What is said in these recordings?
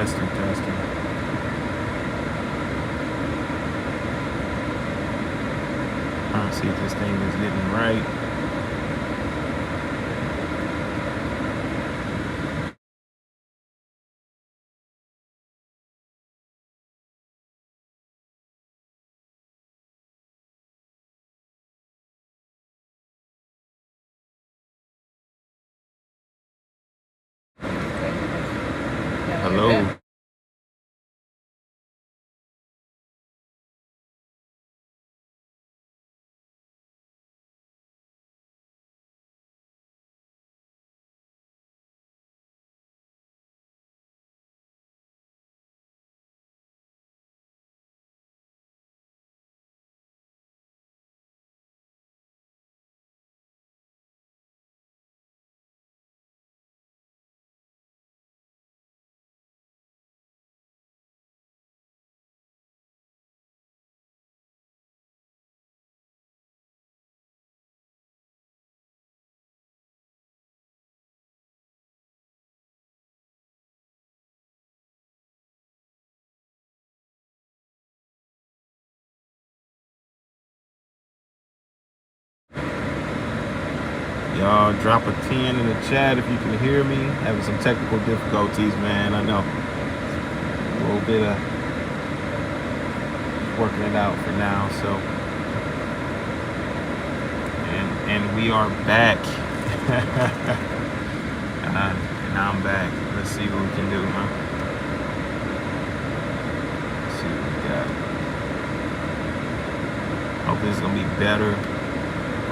Testing. Trying to see if this thing is getting right. Hello. Y'all drop a 10 in the chat if you can hear me. Having some technical difficulties, man. I know. A little bit of working it out for now. So, and we are back. And I'm back. Let's see what we can do, huh? Let's see what we got. Hope this is gonna be better.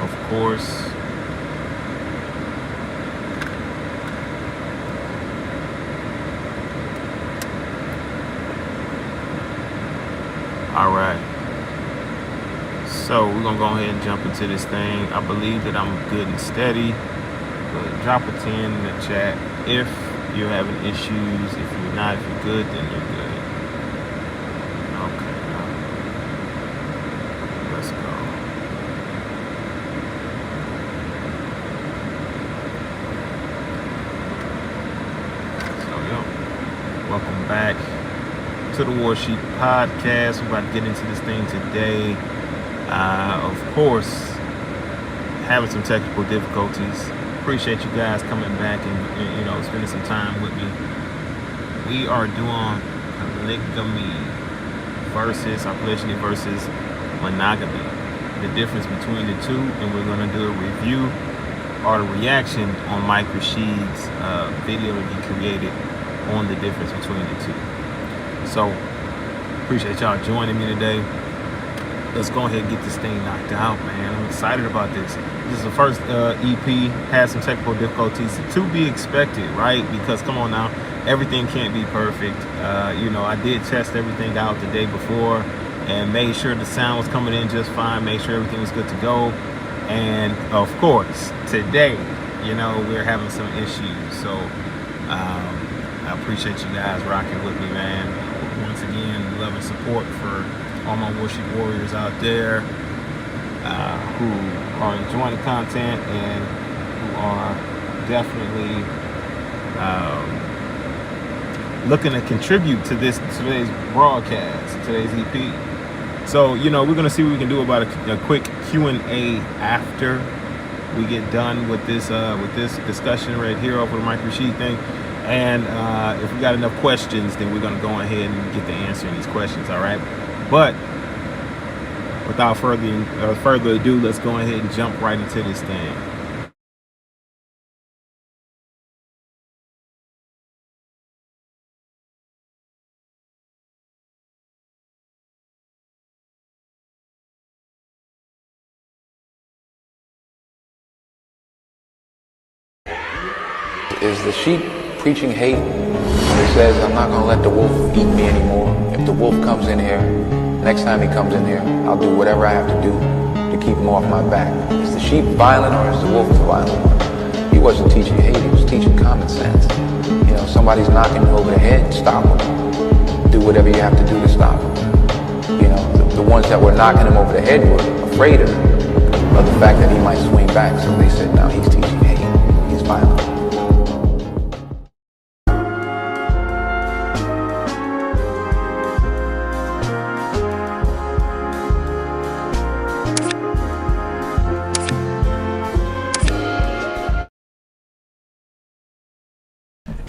Of course. All right, so we're gonna go ahead and jump into this thing. I believe that I'm good and steady, but drop a 10 in the chat if you're having issues. If you're not, if you're good, then you're good. Okay, let's go. So, welcome back to the Warsheep Podcast. We're about to get into this thing today. Of course, having some technical difficulties. Appreciate you guys coming back and spending some time with me. We are doing polygamy versus monogamy. The difference between the two, and we're going to do a review or a reaction on Mike Rashid's video that he created on the difference between the two. So, appreciate y'all joining me today. Let's go ahead and get this thing knocked out, man. I'm excited about this. This is the first EP. Had some technical difficulties to be expected, right? Because, come on now, everything can't be perfect. I did test everything out the day before and made sure the sound was coming in just fine, made sure everything was good to go. And, of course, today, we're having some issues. So, I appreciate you guys rocking with me, man. Once again, love and support for all my Warsheep warriors out there who are enjoying the content and who are definitely looking to contribute to today's broadcast, today's EP. So, we're going to see what we can do about a quick Q&A after we get done with this discussion right here over the Mike Rashid thing. And if we got enough questions, then we're going to go ahead and get the answer in these questions, all right? But without further ado, let's go ahead and jump right into this thing. Is the sheep preaching hate when he says, I'm not going to let the wolf eat me anymore? If the wolf comes in here, next time he comes in here, I'll do whatever I have to do to keep him off my back. Is the sheep violent or is the wolf the violent one? He wasn't teaching hate, he was teaching common sense. Somebody's knocking him over the head, stop him. Do whatever you have to do to stop him. The ones that were knocking him over the head were afraid of the fact that he might swing back. So they said, no, he's teaching hate, he's violent.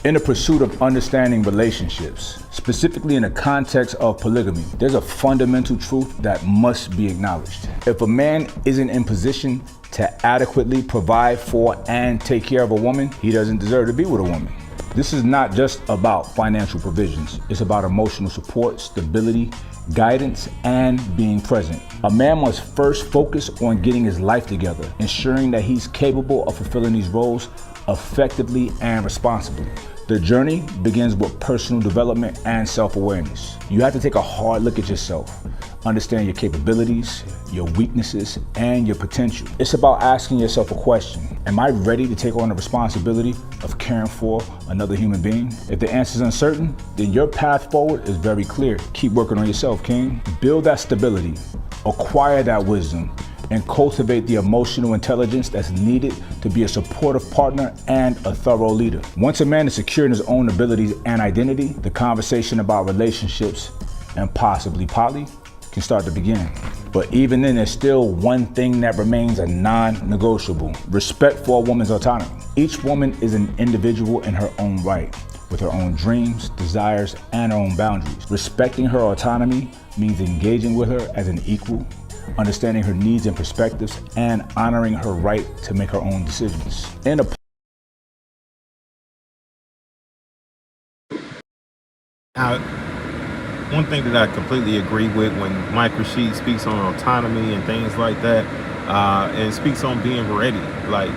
In the pursuit of understanding relationships, specifically in the context of polygamy, there's a fundamental truth that must be acknowledged. If a man isn't in position to adequately provide for and take care of a woman, he doesn't deserve to be with a woman. This is not just about financial provisions. It's about emotional support, stability, guidance, and being present. A man must first focus on getting his life together, ensuring that he's capable of fulfilling these roles effectively and responsibly. The journey begins with personal development and self-awareness. You have to take a hard look at yourself, understand your capabilities, your weaknesses, and your potential. It's about asking yourself a question. Am I ready to take on the responsibility of caring for another human being? If the answer is uncertain, then your path forward is very clear. Keep working on yourself, King. Build that stability, acquire that wisdom, and cultivate the emotional intelligence that's needed to be a supportive partner and a thorough leader. Once a man is secure in his own abilities and identity, the conversation about relationships and possibly poly can start to begin. But even then, there's still one thing that remains a non-negotiable: respect for a woman's autonomy. Each woman is an individual in her own right, with her own dreams, desires, and her own boundaries. Respecting her autonomy means engaging with her as an equal, understanding her needs and perspectives, and honoring her right to make her own decisions. One thing that I completely agree with when Mike Rashid speaks on autonomy and things like that, and speaks on being ready. Like,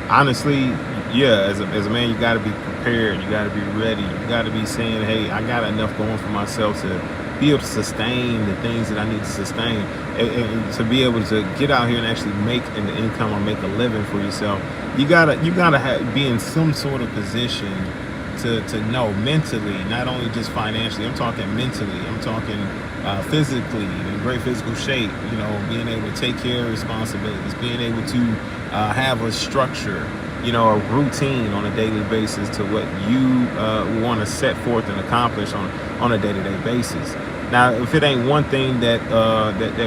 honestly, yeah, as a man, you got to be prepared. You got to be ready. You got to be saying, hey, I got enough going for myself to be able to sustain the things that I need to sustain, and to be able to get out here and actually make an income or make a living for yourself. You gotta be in some sort of position to know mentally, not only just financially. I'm talking mentally. I'm talking physically, in great physical shape. You know, being able to take care of responsibilities, being able to have a structure, you know, a routine on a daily basis to what you want to set forth and accomplish on a day-to-day basis. Now, if it ain't one thing that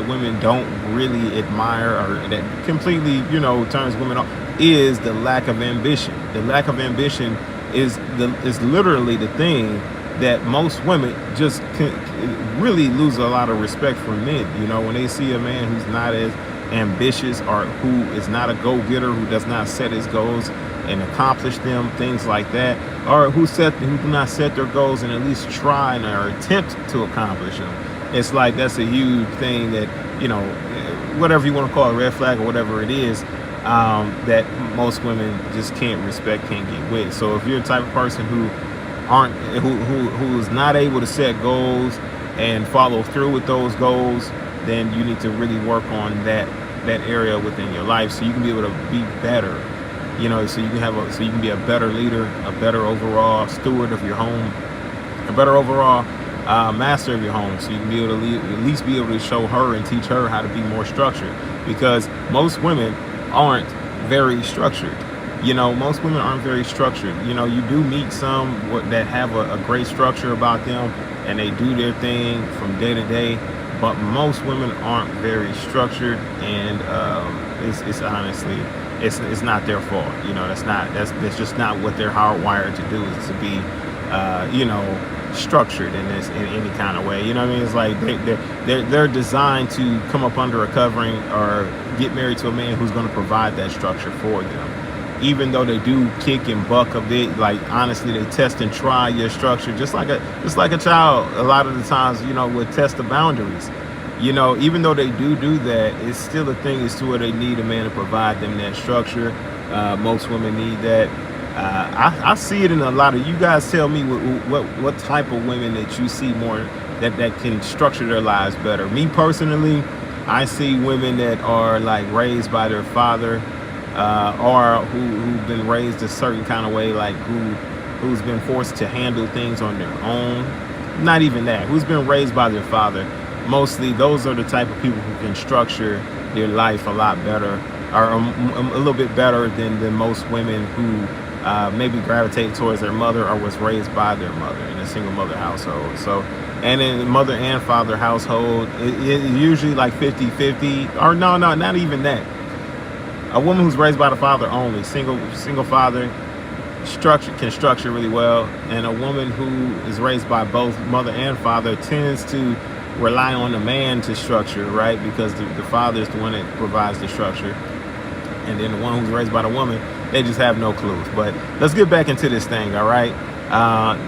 women don't really admire, or that completely, you know, turns women off, is the lack of ambition. The lack of ambition is literally the thing that most women just really lose a lot of respect for men. You know, when they see a man who's not as ambitious, or who is not a go-getter, who does not set his goals and accomplish them, things like that, or who do not set their goals and at least try or attempt to accomplish them. It's like that's a huge thing that, you know, whatever you want to call it, red flag or whatever it is, that most women just can't respect, can't get with. So if you're the type of person who's not able to set goals and follow through with those goals, then you need to really work on that area within your life, so you can be able to be better. You know, so you can be a better leader, a better overall steward of your home, a better overall master of your home, so you can be able to at least be able to show her and teach her how to be more structured, because most women aren't very structured. You know, most women aren't very structured. You know, you do meet some that have a great structure about them, and they do their thing from day to day, but most women aren't very structured, and it's honestly, it's not their fault. You know, that's just not what they're hardwired to do, is to be, you know, structured in any kind of way. You know what I mean? It's like they're designed to come up under a covering or get married to a man who's going to provide that structure for them. Even though they do kick and buck a bit, like, honestly, they test and try your structure just like a child. A lot of the times, you know, would test the boundaries. You know, even though they do that, it's still a thing as to where they need a man to provide them that structure. Most women need that. I see it in a lot of, you guys tell me what type of women that you see more that can structure their lives better. Me personally, I see women that are like raised by their father, or who've been raised a certain kind of way, like who's been forced to handle things on their own. Not even that, who's been raised by their father. Mostly those are the type of people who can structure their life a lot better, or a little bit better than most women who maybe gravitate towards their mother or was raised by their mother in a single mother household. So, and in mother and father household, it's usually like 50-50, or no, not even that. A woman who's raised by the father only, single father, can structure really well, and a woman who is raised by both mother and father tends to rely on the man to structure, right? Because the father is the one that provides the structure, and then the one who's raised by the woman, they just have no clues. But let's get back into this thing, all right?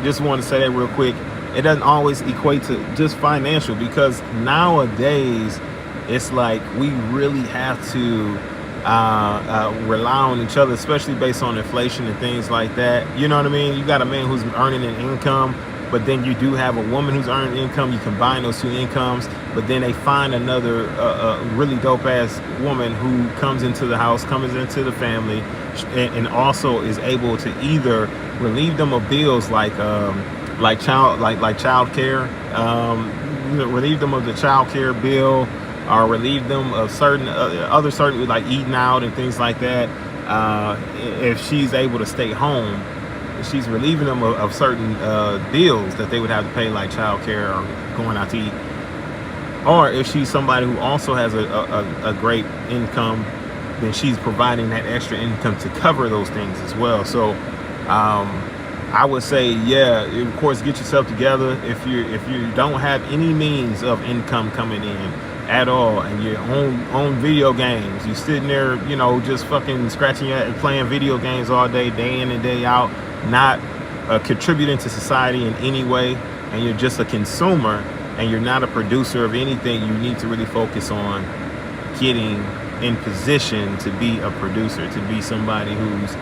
Just want to say that real quick. It doesn't always equate to just financial, because nowadays it's like we really have to rely on each other, especially based on inflation and things like that. You know what I mean? You got a man who's earning an income, but then you do have a woman who's earning income. You combine those two incomes, but then they find another really dope ass woman who comes into the house, comes into the family, and also is able to either relieve them of bills like child care, relieve them of the child care bill, or relieve them of certain like eating out and things like that. If she's able to stay home, she's relieving them of certain bills that they would have to pay, like child care or going out to eat. Or if she's somebody who also has a great income, then she's providing that extra income to cover those things as well. So I would say, yeah, of course, get yourself together. If you don't have any means of income coming in at all, and you're on video games, you're sitting there, just fucking scratching your head and playing video games all day in and day out, not contributing to society in any way, and you're just a consumer and you're not a producer of anything, you need to really focus on getting in position to be a producer, to be somebody who's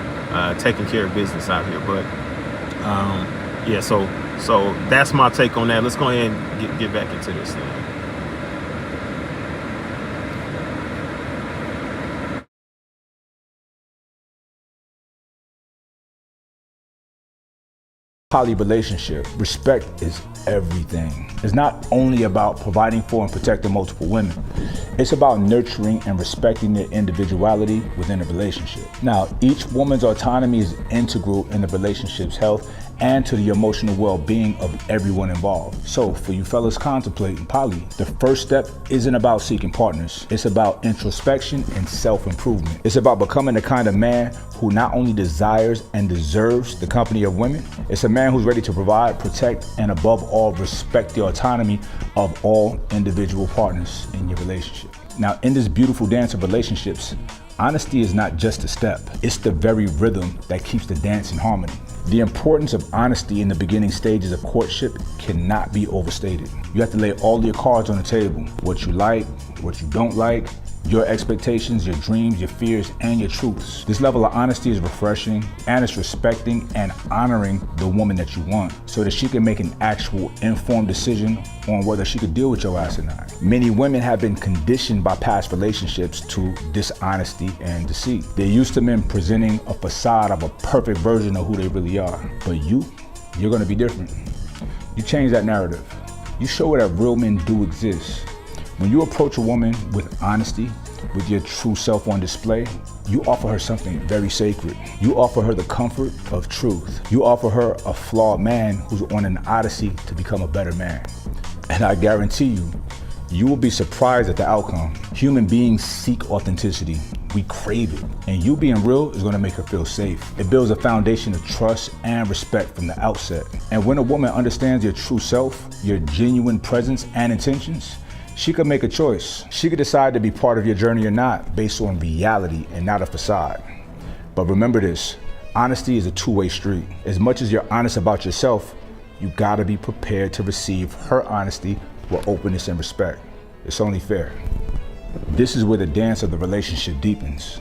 taking care of business out here. But yeah, so that's my take on that. Let's go ahead and get back into this thing. Poly relationship, respect is everything. It's not only about providing for and protecting multiple women. It's about nurturing and respecting their individuality within a relationship. Now, each woman's autonomy is integral in the relationship's health and to the emotional well-being of everyone involved. So for you fellas contemplating poly, the first step isn't about seeking partners. It's about introspection and self-improvement. It's about becoming the kind of man who not only desires and deserves the company of women, it's a man who's ready to provide, protect, and above all, respect the autonomy of all individual partners in your relationship. Now, in this beautiful dance of relationships, honesty is not just a step, it's the very rhythm that keeps the dance in harmony. The importance of honesty in the beginning stages of courtship cannot be overstated. You have to lay all your cards on the table. What you like, what you don't like, your expectations, your dreams, your fears, and your truths. This level of honesty is refreshing, and it's respecting and honoring the woman that you want so that she can make an actual informed decision on whether she could deal with your ass or not. Many women have been conditioned by past relationships to dishonesty and deceit. They're used to men presenting a facade of a perfect version of who they really are. But you're gonna be different. You change that narrative. You show her that real men do exist. When you approach a woman with honesty, with your true self on display, you offer her something very sacred. You offer her the comfort of truth. You offer her a flawed man who's on an odyssey to become a better man. And I guarantee you will be surprised at the outcome. Human beings seek authenticity. We crave it. And you being real is gonna make her feel safe. It builds a foundation of trust and respect from the outset. And when a woman understands your true self, your genuine presence and intentions, she could make a choice. She could decide to be part of your journey or not, based on reality and not a facade. But remember this, honesty is a two-way street. As much as you're honest about yourself, you gotta be prepared to receive her honesty with openness and respect. It's only fair. This is where the dance of the relationship deepens.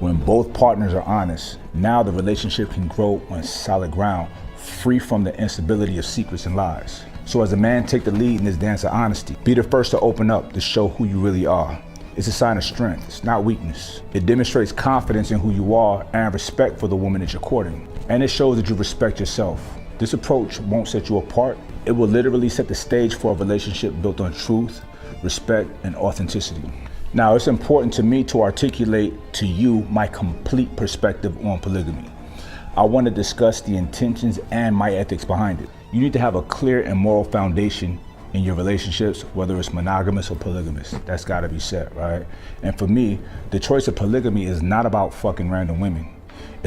When both partners are honest, now the relationship can grow on solid ground, free from the instability of secrets and lies. So as a man, take the lead in this dance of honesty. Be the first to open up, to show who you really are. It's a sign of strength, it's not weakness. It demonstrates confidence in who you are and respect for the woman that you're courting. And it shows that you respect yourself. This approach won't set you apart. It will literally set the stage for a relationship built on truth, respect, and authenticity. Now, it's important to me to articulate to you my complete perspective on polygamy. I want to discuss the intentions and my ethics behind it. You need to have a clear and moral foundation in your relationships, whether it's monogamous or polygamous. That's got to be set, right? And for me, the choice of polygamy is not about fucking random women.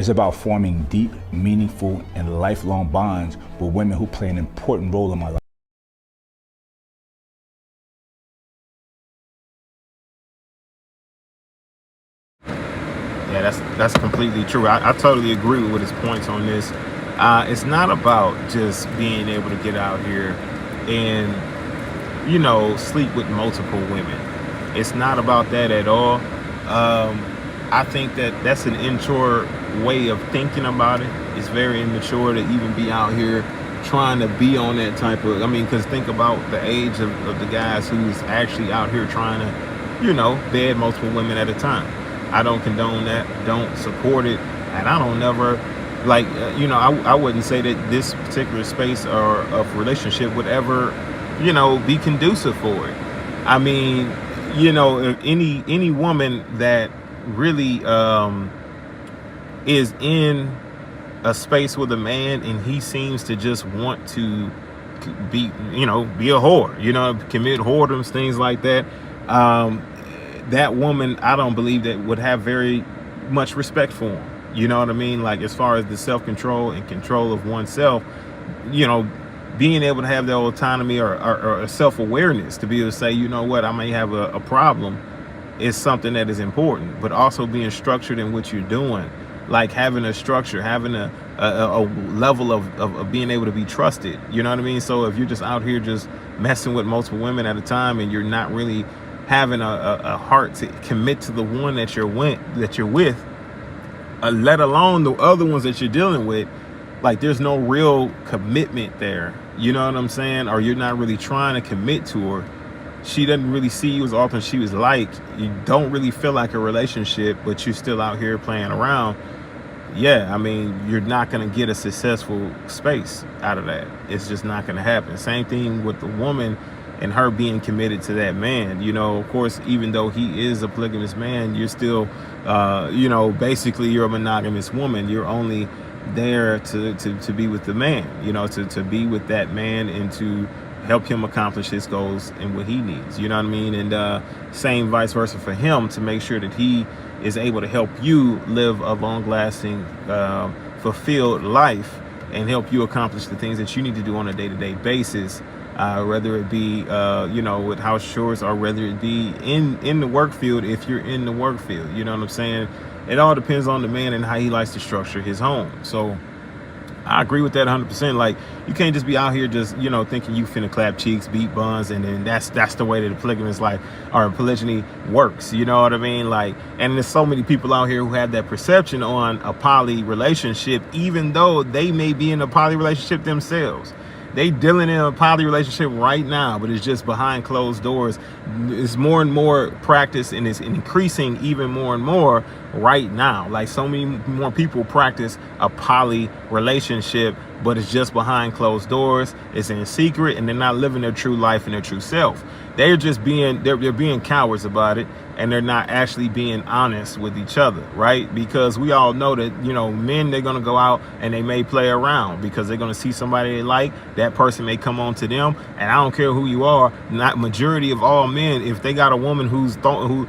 It's about forming deep, meaningful, and lifelong bonds with women who play an important role in my life. Yeah, that's completely true. I totally agree with his points on this. It's not about just being able to get out here and, sleep with multiple women. It's not about that at all. I think that's an immature way of thinking about it. It's very immature to even be out here trying to be on that type of, because think about the age of the guys who's actually out here trying to, bed multiple women at a time. I don't condone that, don't support it, and I don't never, I wouldn't say that this particular space or of relationship would ever, be conducive for it. Any woman that really is in a space with a man and he seems to just want to be a whore, commit whoredoms, things like that, that woman, I don't believe that would have very much respect for him. You know what I mean? Like, as far as the self-control and control of oneself, being able to have that autonomy or self-awareness to be able to say, you know what, I may have a problem, is something that is important. But also being structured in what you're doing, like having a structure, having a level of being able to be trusted. You know what I mean? So if you're just out here just messing with multiple women at a time and you're not really having a heart to commit to the one that you're with, let alone the other ones that you're dealing with, like, there's no real commitment there. You know what I'm saying? Or you're not really trying to commit to her. She doesn't really see you as often as she was like. You don't really feel like a relationship, but you're still out here playing around. Yeah, you're not going to get a successful space out of that. It's just not going to happen. Same thing with the woman and her being committed to that man. Of course, even though he is a polygamous man, you're still, basically you're a monogamous woman. You're only there to be with the man, to be with that man and to help him accomplish his goals and what he needs. You know what I mean? And same vice versa for him, to make sure that he is able to help you live a long-lasting, fulfilled life and help you accomplish the things that you need to do on a day-to-day basis. Whether it be, with house chores, or whether it be in the work field, if you're in the work field. You know what I'm saying? It all depends on the man and how he likes to structure his home. So I agree with that 100%. Like, you can't just be out here just, thinking you finna clap cheeks, beat buns, and then that's the way that the polygamous life or polygyny works. You know what I mean? Like, and there's so many people out here who have that perception on a poly relationship, even though they may be in a poly relationship themselves. They dealing in a poly relationship right now, but it's just behind closed doors. It's more and more practice, and it's increasing even more and more right now. Like, so many more people practice a poly relationship, but it's just behind closed doors. It's in secret, and they're not living their true life and their true self. They're just they're being cowards about it, and they're not actually being honest with each other, right? Because we all know that, men, they're going to go out and they may play around because they're going to see somebody they like. That person may come on to them, and I don't care who you are. Not majority of all men, if they got a woman who's throwing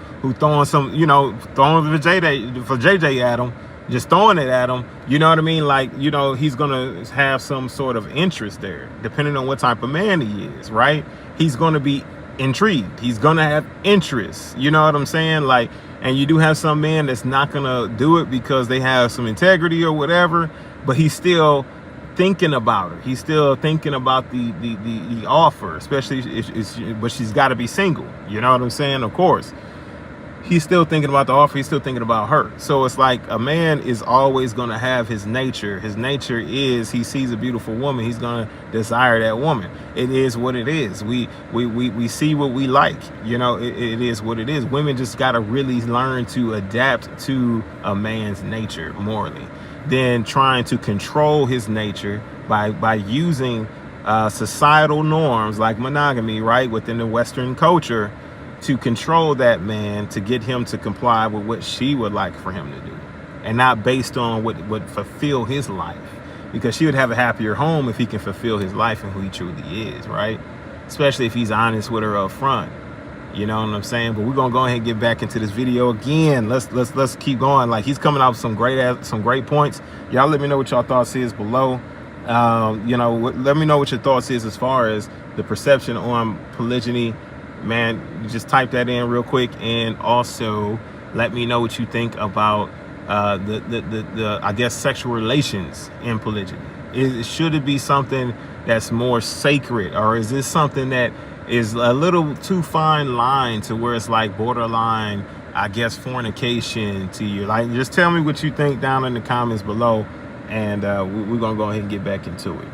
some, throwing for JJ at them, just throwing it at him, you know what I mean? Like, he's going to have some sort of interest there, depending on what type of man he is, right? He's going to be intrigued. He's going to have interest. You know what I'm saying? Like, and you do have some men that's not going to do it because they have some integrity or whatever, but he's still thinking about her. He's still thinking about the offer, especially but she's got to be single. You know what I'm saying? Of course. He's still thinking about the offer. He's still thinking about her. So it's like, a man is always going to have his nature. His nature is, he sees a beautiful woman, he's going to desire that woman. It is what it is. We see what we like. It is what it is. Women just got to really learn to adapt to a man's nature morally, then trying to control his nature by using societal norms like monogamy, right, within the Western culture, to control that man, to get him to comply with what she would like for him to do, and not based on what would fulfill his life, because she would have a happier home if he can fulfill his life and who he truly is, right? Especially if he's honest with her up front. You know what I'm saying? But we're gonna go ahead and get back into this video again. Let's keep going. Like, he's coming out with some great points. Y'all let me know what y'all thoughts is below. Let me know what your thoughts is as far as the perception on polygyny. Man, you just type that in real quick, and also let me know what you think about the I guess sexual relations in polygyny. Should it be something that's more sacred, or is this something that is a little too fine line to where it's like borderline, I guess, fornication to you? Like, just tell me what you think down in the comments below, and we're gonna go ahead and get back into it.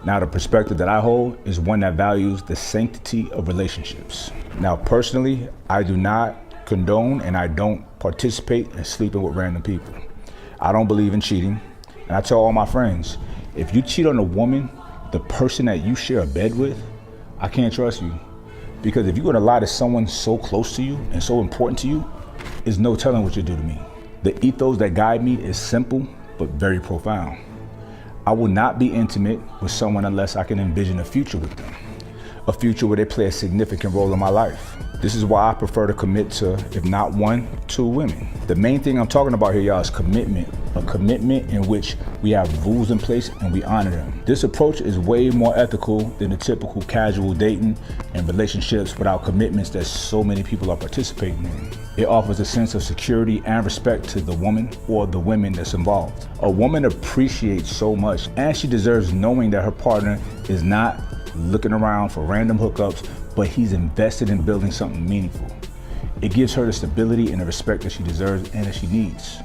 Now, the perspective that I hold is one that values the sanctity of relationships. Now, personally, I do not condone and I don't participate in sleeping with random people. I don't believe in cheating. And I tell all my friends, if you cheat on a woman, the person that you share a bed with, I can't trust you. Because if you're gonna lie to someone so close to you and so important to you, there's no telling what you'll do to me. The ethos that guide me is simple, but very profound. I will not be intimate with someone unless I can envision a future with them. A future where they play a significant role in my life. This is why I prefer to commit to, if not one, 2 women. The main thing I'm talking about here, y'all, is commitment. A commitment in which we have rules in place and we honor them. This approach is way more ethical than the typical casual dating and relationships without commitments that so many people are participating in. It offers a sense of security and respect to the woman or the women that's involved. A woman appreciates so much, and she deserves knowing that her partner is not looking around for random hookups, but he's invested in building something meaningful. It gives her the stability and the respect that she deserves and that she needs.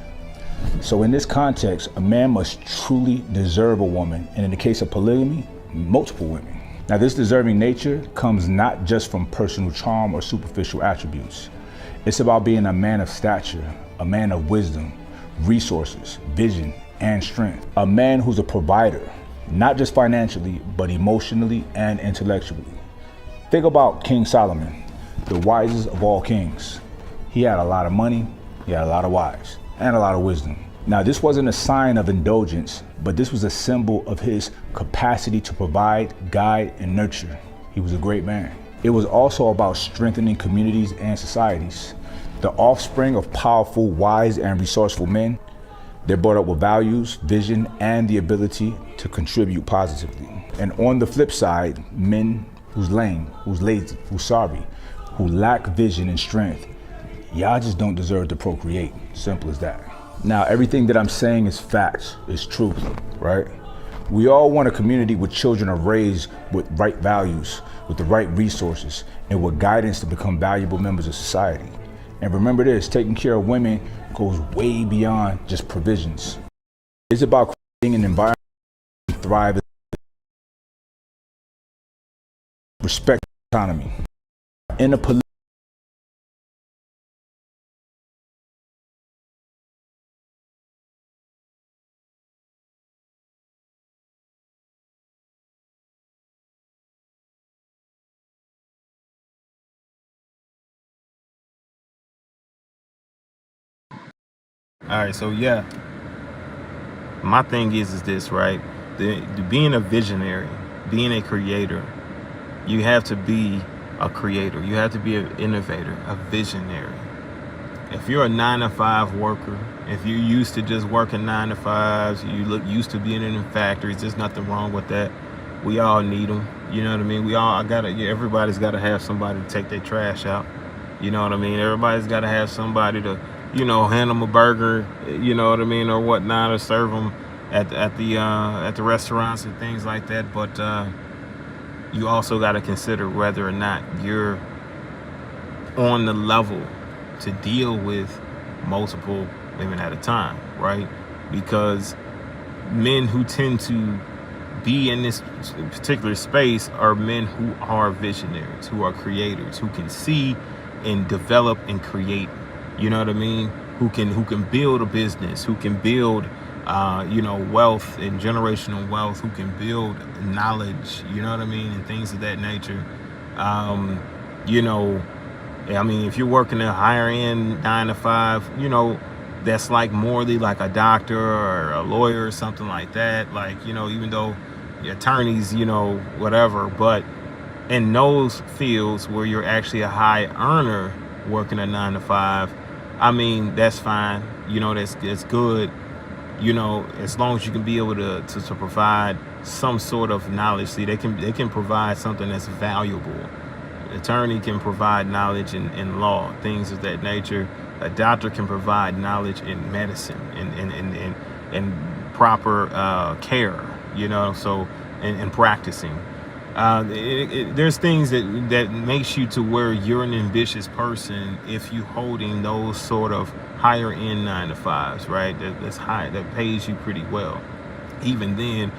So in this context, a man must truly deserve a woman, and in the case of polygamy, multiple women. Now, this deserving nature comes not just from personal charm or superficial attributes. It's about being a man of stature, a man of wisdom, resources, vision, and strength. A man who's a provider, not just financially, but emotionally and intellectually. Think about King Solomon, the wisest of all kings. He had a lot of money, he had a lot of wives, and a lot of wisdom. Now, this wasn't a sign of indulgence, but this was a symbol of his capacity to provide, guide, and nurture. He was a great man. It was also about strengthening communities and societies. The offspring of powerful, wise, and resourceful men, they're brought up with values, vision, and the ability to contribute positively. And on the flip side, men who's lame, who's lazy, who's sorry, who lack vision and strength, y'all just don't deserve to procreate. Simple as that. Now, everything that I'm saying is facts, is truth, right? We all want a community where children are raised with right values, with the right resources, and with guidance to become valuable members of society. And remember this, taking care of women goes way beyond just provisions. It's about creating an environment to thrive, respect, autonomy. In a All right, so yeah, my thing is this, right? Being a visionary, being a creator, you have to be a creator. You have to be an innovator, a visionary. If you're a 9-to-5 worker, if you're used to just working 9 to 5s, you look used to being in factories, there's nothing wrong with that. We all need them. You know what I mean? Everybody's got to have somebody to take their trash out. You know what I mean? Everybody's got to have somebody to, hand them a burger, you know what I mean, or whatnot, or serve them at the restaurants and things like that. But you also got to consider whether or not you're on the level to deal with multiple women at a time, right? Because men who tend to be in this particular space are men who are visionaries, who are creators, who can see and develop and create. You know what I mean? Who can build a business, who can build, wealth and generational wealth, who can build knowledge, you know what I mean, and things of that nature. If you're working a higher end 9 to 5, that's like morally like a doctor or a lawyer or something like that. Like, you know, even though attorneys, you know, whatever, but in those fields where you're actually a high earner working a 9 to 5, I mean, that's fine. You know, that's good. You know, as long as you can be able to provide some sort of knowledge. See, they can provide something that's valuable. Attorney can provide knowledge in law, things of that nature. A doctor can provide knowledge in medicine and proper care, you know, so and practicing. There's things that makes you to where you're an ambitious person if you holding those sort of higher end 9 to 5s, right? That's high, that pays you pretty well. Even then,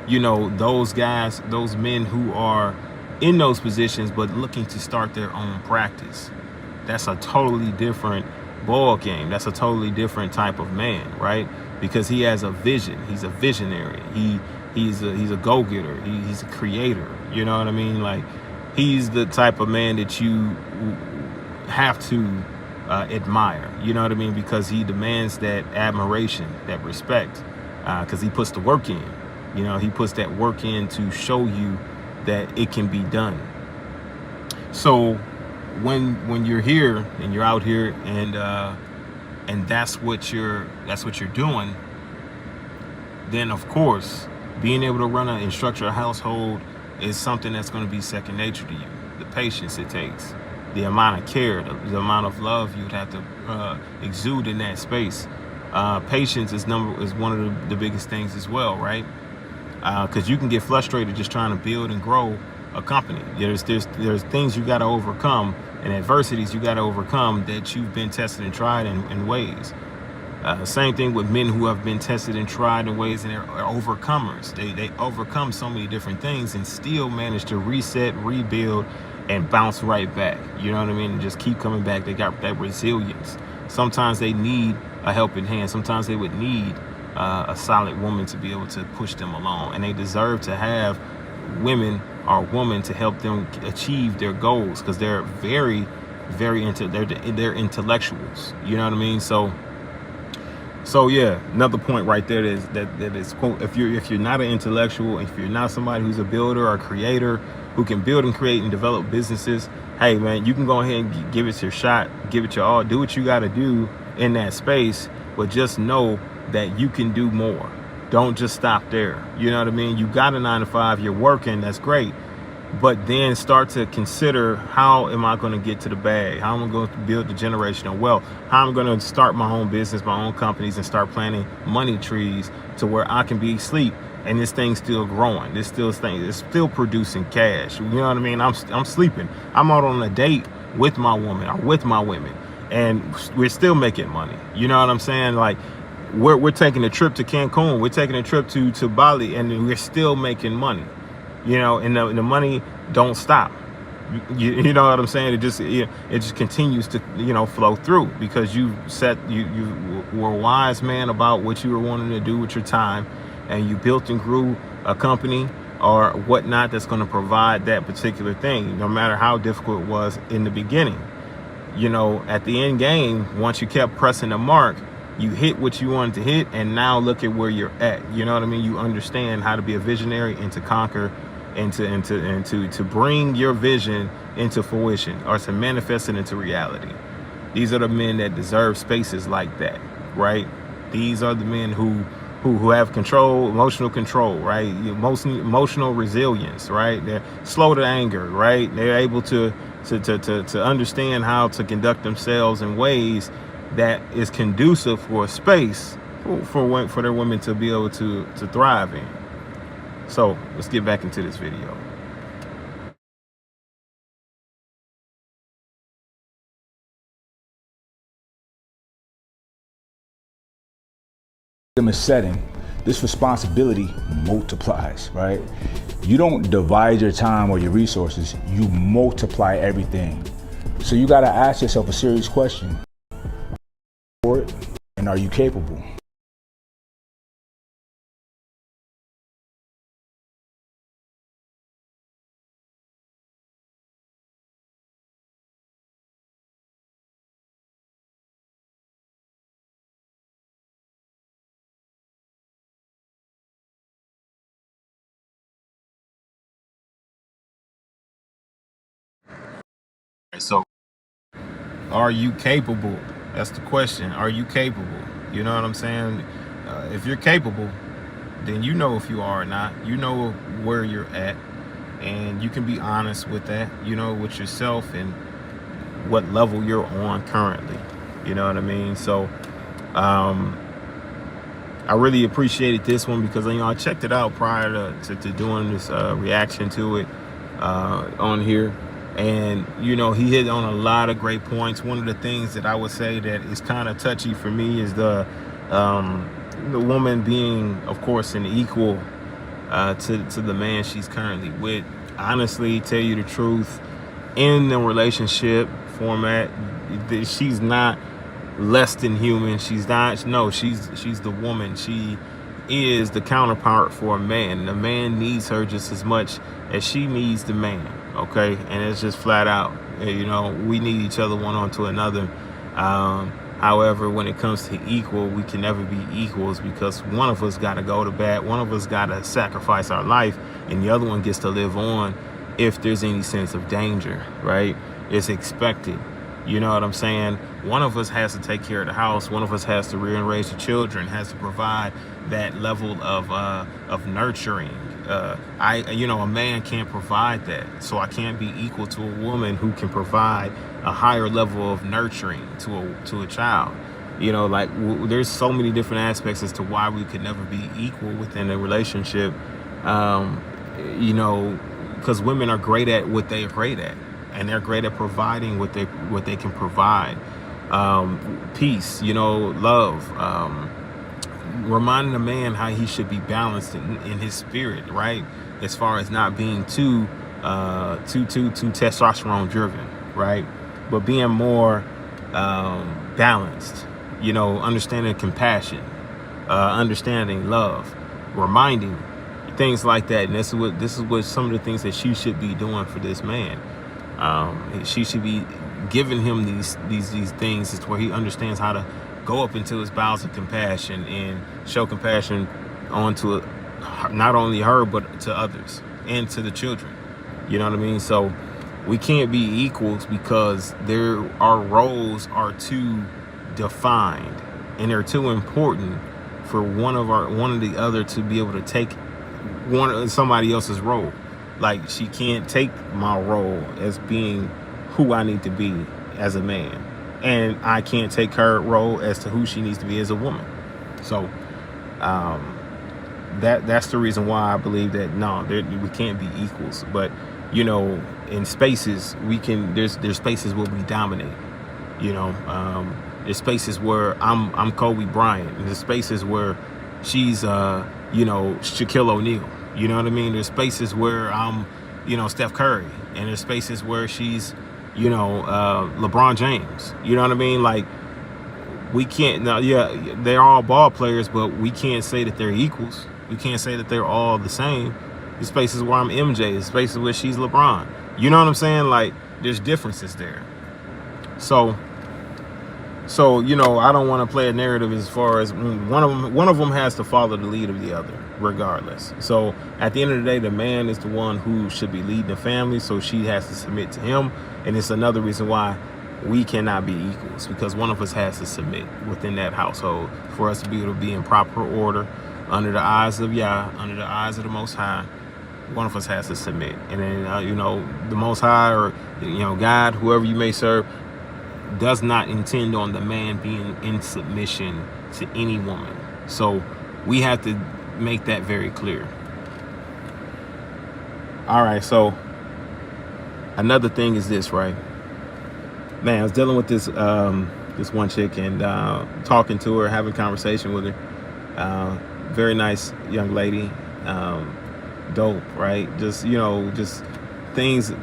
you know, those guys, those men who are in those positions but looking to start their own practice, that's a totally different ball game. That's a totally different type of man, right? Because he has a vision. He's a visionary. He's a go-getter. He's a creator. You know what I mean? Like, he's the type of man that you have to admire. You know what I mean? Because he demands that admiration, that respect, because he puts the work in. You know, he puts that work in to show you that it can be done. So when you're here and you're out here and that's what you're doing, then of course being able to run and structure a household is something that's going to be second nature to you. The patience it takes, the amount of care, the amount of love you'd have to exude in that space. Patience is one of the biggest things as well, right? Because you can get frustrated just trying to build and grow a company. There's things you got to overcome and adversities you got to overcome that you've been tested and tried in ways. Same thing with men who have been tested and tried in ways and are overcomers. They overcome so many different things and still manage to reset, rebuild, and bounce right back. You know what I mean? And just keep coming back. They got that resilience. Sometimes they need a helping hand. Sometimes they would need a solid woman to be able to push them along, and they deserve to have women or women to help them achieve their goals, because they're very they're intellectuals. You know what I mean? So yeah, another point right there is that is, quote, if you're not an intellectual, if you're not somebody who's a builder or a creator who can build and create and develop businesses, hey man, you can go ahead and give it your shot, give it your all, do what you got to do in that space, but just know that you can do more. Don't just stop there. You know what I mean? You got a 9 to 5, you're working, that's great. But then start to consider, how am I going to get to the bag? How am I going to build the generational wealth? How am I going to start my own business, my own companies, and start planting money trees to where I can be asleep and this thing's still growing. It's still producing cash. You know what I mean? I'm sleeping. I'm out on a date with my woman or with my women, and we're still making money. You know what I'm saying? Like, we're taking a trip to Cancun, we're taking a trip to Bali, and we're still making money. You know, and the money don't stop. You know what I'm saying? It just continues to, you know, flow through, because you were a wise man about what you were wanting to do with your time, and you built and grew a company or whatnot that's going to provide that particular thing, no matter how difficult it was in the beginning. You know, at the end game, once you kept pressing the mark, you hit what you wanted to hit, and now look at where you're at. You know what I mean? You understand how to be a visionary and to conquer and to bring your vision into fruition, or to manifest it into reality. These are the men that deserve spaces like that, right? These are the men who have control, emotional control, right? Emotional resilience, right? They're slow to anger, right? They're able to understand how to conduct themselves in ways that is conducive for a space for their women to be able to thrive in. So let's get back into this video. In a setting, this responsibility multiplies, right? You don't divide your time or your resources, you multiply everything. So you got to ask yourself a serious question: for it, and are you capable? So, are you capable? That's the question. Are you capable? You know what I'm saying? If you're capable, then you know if you are or not. You know where you're at, and you can be honest with that, you know, with yourself and what level you're on currently. You know what I mean? So, I really appreciated this one because, you know, I checked it out prior to doing this reaction to it on here. And, you know, he hit on a lot of great points. One of the things that I would say that is kind of touchy for me is the woman being, of course, an equal to the man she's currently with. Honestly, tell you the truth, in the relationship format, she's not less than human. She's not. No, she's the woman. She is the counterpart for a man. The man needs her just as much as she needs the man. Okay, and it's just flat out. You know, we need each other one onto another. However, when it comes to equal, we can never be equals because one of us got to go to bat. One of us got to sacrifice our life, and the other one gets to live on if there's any sense of danger, right? It's expected. You know what I'm saying? One of us has to take care of the house. One of us has to rear and raise the children, has to provide that level of nurturing. A man can't provide that. So I can't be equal to a woman who can provide a higher level of nurturing to a child. You know, like there's so many different aspects as to why we could never be equal within a relationship. You know, because women are great at what they're great at. And they're great at providing what they can provide. Peace, you know, love, reminding a man how he should be balanced in his spirit, right? As far as not being too testosterone driven, right? But being more balanced, you know, understanding compassion, understanding love, reminding things like that. And this is what some of the things that she should be doing for this man. She should be giving him these things where he understands how to go up into his bowels of compassion and show compassion onto not only her but to others and to the children. You know what I mean? So we can't be equals because our roles are too defined and they're too important for one of the other to be able to take somebody else's role. Like, she can't take my role as being who I need to be as a man. And I can't take her role as to who she needs to be as a woman. So that's the reason why I believe that, no, we can't be equals. But, you know, in spaces, there's spaces where we dominate. You know, there's spaces where I'm Kobe Bryant. And there's spaces where she's, Shaquille O'Neal. You know what I mean? There's spaces where I'm, Steph Curry, and there's spaces where she's, LeBron James. You know what I mean? Like, we can't, now, yeah, they're all ball players, but we can't say that they're equals. We can't say that they're all the same. There's spaces where I'm MJ, there's spaces where she's LeBron. You know what I'm saying? Like, there's differences there. So, I don't want to play a narrative as far as one of them has to follow the lead of the other, regardless. So at the end of the day, the man is the one who should be leading the family, so she has to submit to him. And it's another reason why we cannot be equals, because one of us has to submit within that household for us to be able to be in proper order under the eyes of Yah, under the eyes of the Most High. One of us has to submit. And then, the Most High, or, God, whoever you may serve, does not intend on the man being in submission to any woman. So we have to make that very clear. All right, so another thing is this, right? Man, I was dealing with this one chick and talking to her, having a conversation with her. Very nice young lady, dope, right? Just things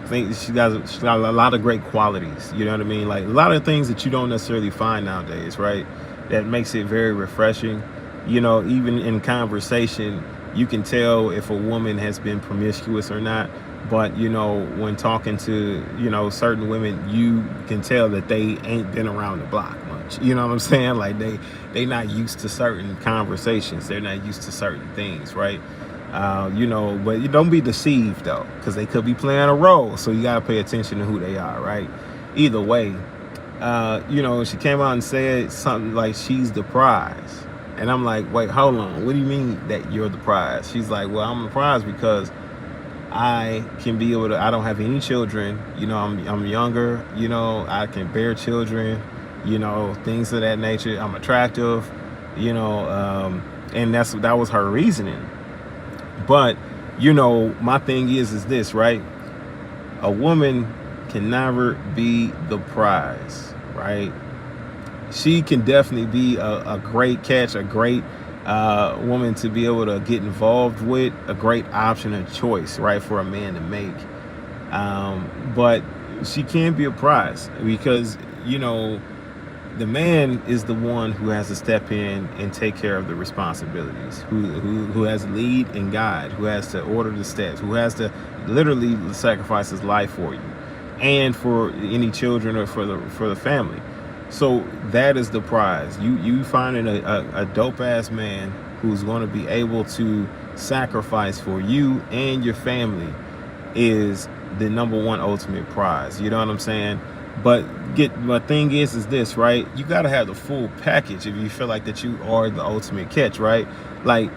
she got a lot of great qualities. You know what I mean? Like, a lot of things that you don't necessarily find nowadays, right? That makes it very refreshing. Even in conversation, you can tell if a woman has been promiscuous or not. But, when talking to, certain women, you can tell that they ain't been around the block much. You know what I'm saying? Like, they not used to certain conversations. They're not used to certain things, right? But you don't be deceived, though, because they could be playing a role. So you got to pay attention to who they are, right? either way, she came out and said something like she's the prize. And I'm like, wait, hold on. What do you mean that you're the prize? She's like, well, I'm the prize because I can be able to, I don't have any children. I'm younger, I can bear children, things of that nature. I'm attractive, and that was her reasoning. But, my thing is this, right? A woman can never be the prize, right? She can definitely be a great catch, a great woman to be able to get involved with, a great option and choice, right, for a man to make. But she can't be a prize because, the man is the one who has to step in and take care of the responsibilities, who has to lead and guide, who has to order the steps, who has to literally sacrifice his life for you and for any children or for the family. So that is the prize. You finding a dope ass man who's going to be able to sacrifice for you and your family is the number one ultimate prize. You know what I'm saying? But my thing is this, right? You got to have the full package if you feel like that you are the ultimate catch, right? Like,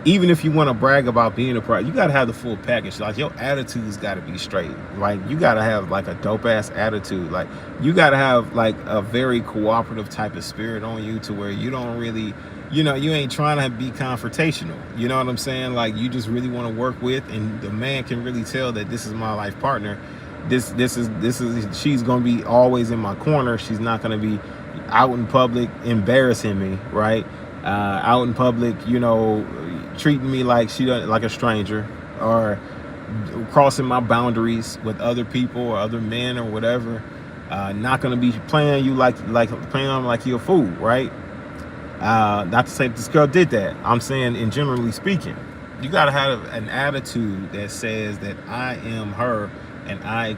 even if you want to brag about being a prize, you got to have the full package. Like, your attitude's got to be straight. Like, you got to have like a dope ass attitude. Like, you got to have like a very cooperative type of spirit on you to where you don't really, you ain't trying to be confrontational. You know what I'm saying? Like, you just really want to work with, and the man can really tell that this is my life partner. This is she's gonna be always in my corner. She's not gonna be out in public embarrassing me, right? Out in public, treating me like like a stranger, or crossing my boundaries with other people or other men or whatever. Not gonna be playing you like playing on like you're a fool, right? Not to say that this girl did that. I'm saying, in generally speaking, you gotta have an attitude that says that I am her. And I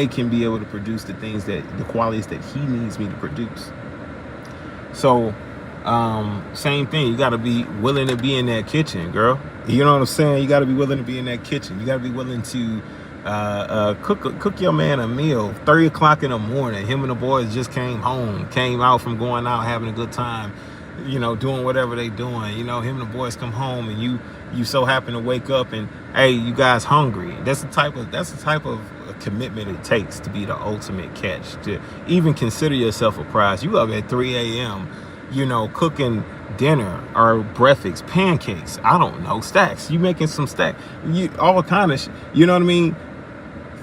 can be able to produce the qualities that he needs me to produce. So, same thing. You got to be willing to be in that kitchen, girl. You know what I'm saying? You got to be willing to be in that kitchen. You got to be willing to cook your man a meal. 3:00 in the morning. Him and the boys just came out from going out, having a good time. Doing whatever they doing. Him and the boys come home, and you so happen to wake up and, hey, you guys hungry. That's the type of commitment it takes to be the ultimate catch, to even consider yourself a prize. You up at 3 a.m., cooking dinner or breakfast, pancakes, I don't know, stacks. You making some stacks, all kind of you know what I mean?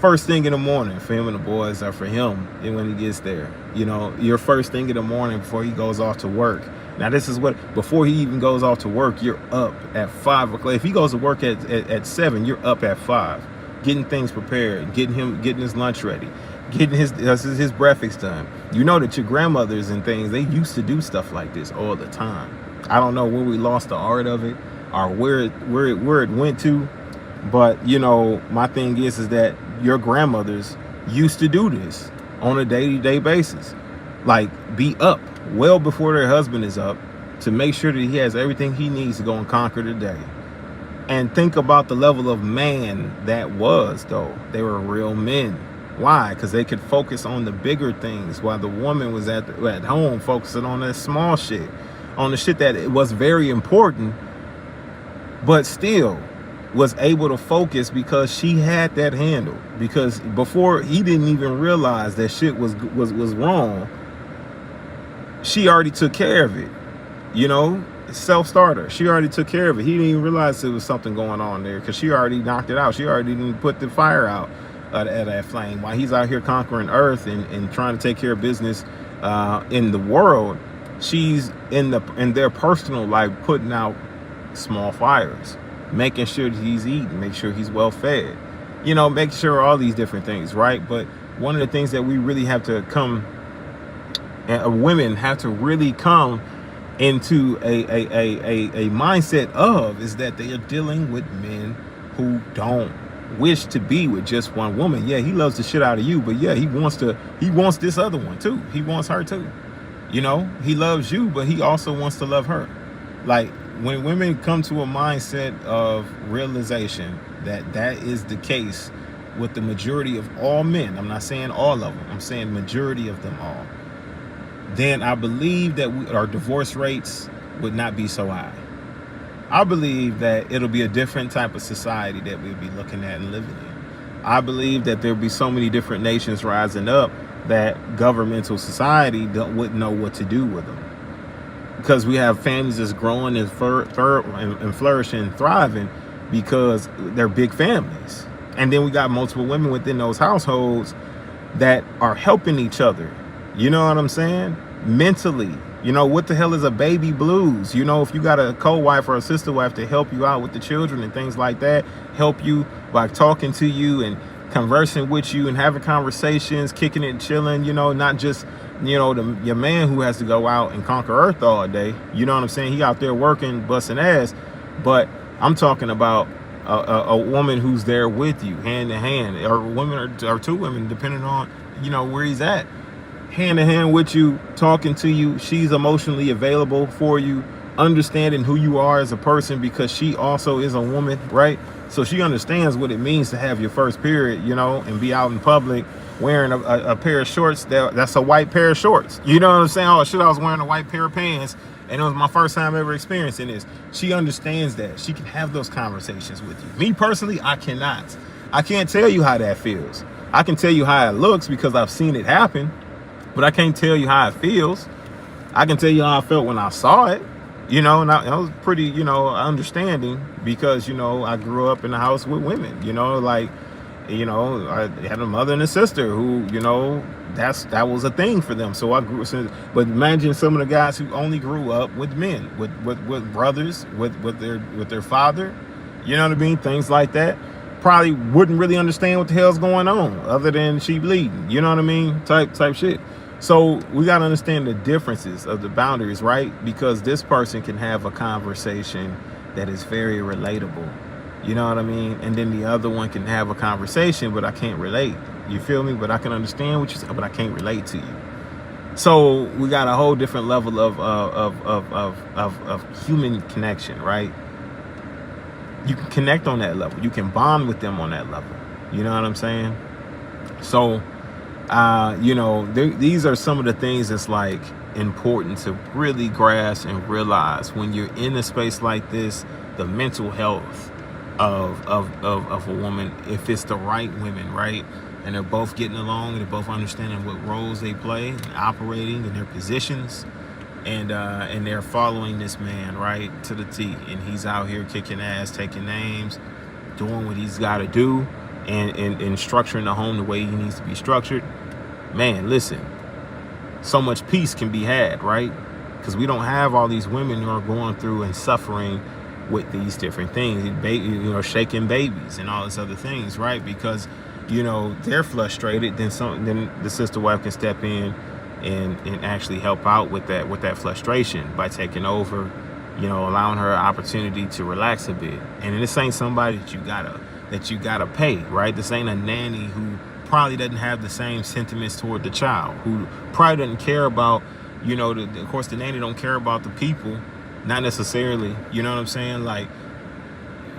First thing in the morning for him and the boys, or for him, and when he gets there, your first thing in the morning before he goes off to work. Now, this is before he even goes off to work, you're up at 5 o'clock. If he goes to work at 7, you're up at 5, getting things prepared, getting his lunch ready, getting his breakfast done. You know that your grandmothers and things, they used to do stuff like this all the time. I don't know where we lost the art of it or where it went to, but my thing is that your grandmothers used to do this on a day-to-day basis. Like, be up well before their husband is up to make sure that he has everything he needs to go and conquer the day. And think about the level of man that was, though. They were real men. Why? Because they could focus on the bigger things while the woman was at home focusing on that small shit, on the shit that it was very important, but still was able to focus because she had that handle. Because before he didn't even realize that shit was wrong, she already took care of it. Self-starter. She already took care of it. He didn't even realize there was something going on there because she already knocked it out. She already didn't put the fire out at that flame. While he's out here conquering earth and trying to take care of business in the world, she's in their personal life putting out small fires, making sure that he's eating, make sure he's well fed, make sure all these different things, right? But one of the things that we really have to women have to really come into a mindset of is that they are dealing with men who don't wish to be with just one woman. Yeah, he loves the shit out of you, but yeah, he wants this other one too. He wants her too. He loves you, but he also wants to love her. Like, when women come to a mindset of realization that is the case, with the majority of all men, I'm not saying all of them, I'm saying majority of them all, then I believe that our divorce rates would not be so high. I believe that it'll be a different type of society that we'll be looking at and living in. I believe that there'll be so many different nations rising up that governmental society wouldn't know what to do with them. Because we have families that's growing and flourishing and thriving because they're big families. And then we got multiple women within those households that are helping each other. You know what I'm saying? Mentally. You know, what the hell is a baby blues? You know, if you got a co-wife or a sister wife to help you out with the children and things like that, help you by talking to you and conversing with you and having conversations, kicking it, chilling, you know, not just, you know, your man who has to go out and conquer earth all day. You know what I'm saying? He out there working, busting ass. But I'm talking about a woman who's there with you, hand in hand, or women or two women, depending on, you know, where he's at. Hand in hand with you, talking to you. She's emotionally available for you, understanding who you are as a person, because she also is a woman, right? So she understands what it means to have your first period, you know, and be out in public wearing a pair of shorts that's a white pair of shorts. You know what I'm saying? Oh shit, I was wearing a white pair of pants and it was my first time ever experiencing this. She understands that. She can have those conversations with you. Me personally, I cannot. I can't tell you how that feels. I can tell you how it looks because I've seen it happen, but I can't tell you how it feels. I can tell you how I felt when I saw it, you know, and I was pretty, you know, understanding because, you know, I grew up in a house with women, you know, like, you know, I had a mother and a sister who, you know, that was a thing for them. So I grew, but imagine some of the guys who only grew up with men, with brothers, with their father, you know what I mean? Things like that. Probably wouldn't really understand what the hell's going on other than she bleeding, you know what I mean? Type shit. So we got to understand the differences of the boundaries, right? Because this person can have a conversation that is very relatable. You know what I mean? And then the other one can have a conversation, but I can't relate. You feel me? But I can understand what you say, but I can't relate to you. So we got a whole different level of human connection, right? You can connect on that level. You can bond with them on that level. You know what I'm saying? So, you know, these are some of the things that's like important to really grasp and realize when you're in a space like this. The mental health of a woman, if it's the right women, right, and they're both getting along and they're both understanding what roles they play and operating in their positions, and they're following this man right to the T, and he's out here kicking ass, taking names, doing what he's got to do, and structuring the home the way he needs to be structured. Man, listen, so much peace can be had, right? Because we don't have all these women who are going through and suffering with these different things, you know, shaking babies and all this other things, right? Because, you know, they're frustrated, then the sister wife can step in and actually help out with that frustration by taking over, you know, allowing her an opportunity to relax a bit. And this ain't somebody that you gotta pay, right? This ain't a nanny who probably doesn't have the same sentiments toward the child, who probably doesn't care about, you know, of course the nanny don't care about the people. Not necessarily, you know what I'm saying? Like,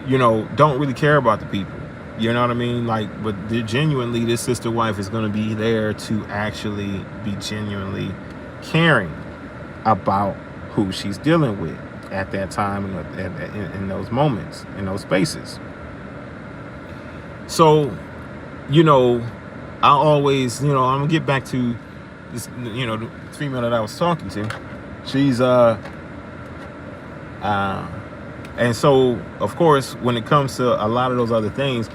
you know, don't really care about the people. You know what I mean? Like, but genuinely, this sister wife is going to be there to actually be genuinely caring about who she's dealing with at that time and in those moments, in those spaces. So, you know, I always, you know, I'm going to get back to this, you know, the female that I was talking to. She's, and so, of course, when it comes to a lot of those other things,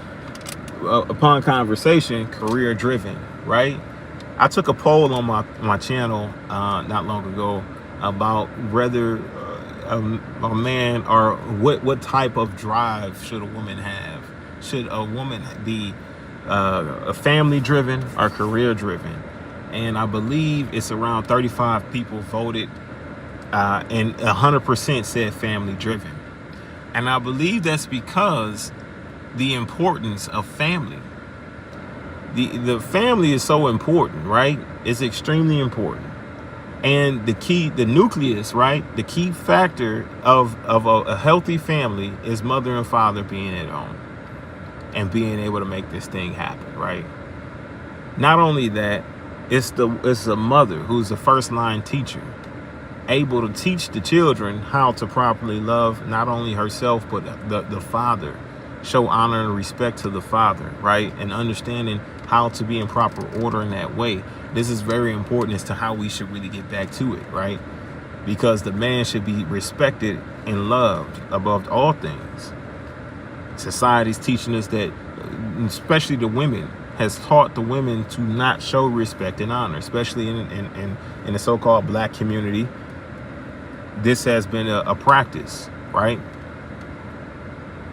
upon conversation, career driven, right? I took a poll on my channel not long ago about whether a man, or what type of drive should a woman have? Should a woman be family driven or career driven? And I believe it's around 35 people voted, and 100% said family driven. And I believe that's because the importance of family. The family is so important, right? It's extremely important. And the nucleus, right? The key factor of a healthy family is mother and father being at home. and being able to make this thing happen, right? Not only that, it's a mother who's the first line teacher, able to teach the children how to properly love not only herself but the father, show honor and respect to the father, right? And understanding how to be in proper order in that way. This is very important as to how we should really get back to it, right? Because the man should be respected and loved above all things. Society's teaching us that, especially the women, has taught the women to not show respect and honor, especially in the so-called black community. This has been a practice, right?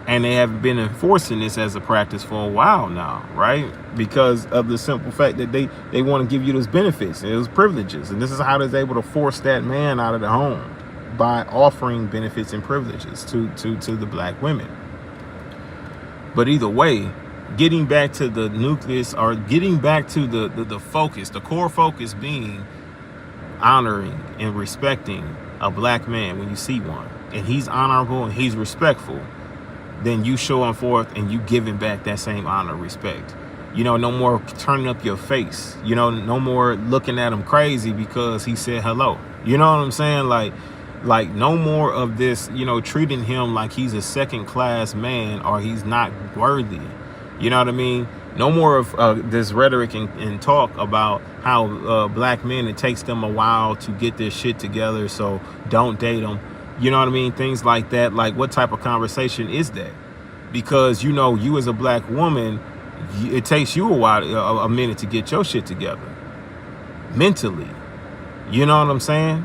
And they have been enforcing this as a practice for a while now, right? Because of the simple fact that they want to give you those benefits and those privileges. And this is how they're able to force that man out of the home, by offering benefits and privileges to the black women. But either way, getting back to the nucleus, or getting back to the focus, the core focus being honoring and respecting a black man when you see one, and he's honorable and he's respectful, then you showing forth and you giving back that same honor, respect. You know, no more turning up your face. You know, no more looking at him crazy because he said hello. You know what I'm saying? Like no more of this, you know, treating him like he's a second class man or he's not worthy. You know what I mean? No more of this rhetoric and talk about how black men, it takes them a while to get their shit together, so don't date them. You know what I mean? Things like that. Like, what type of conversation is that? Because, you know, you as a black woman, it takes you a while, a minute to get your shit together. Mentally. You know what I'm saying?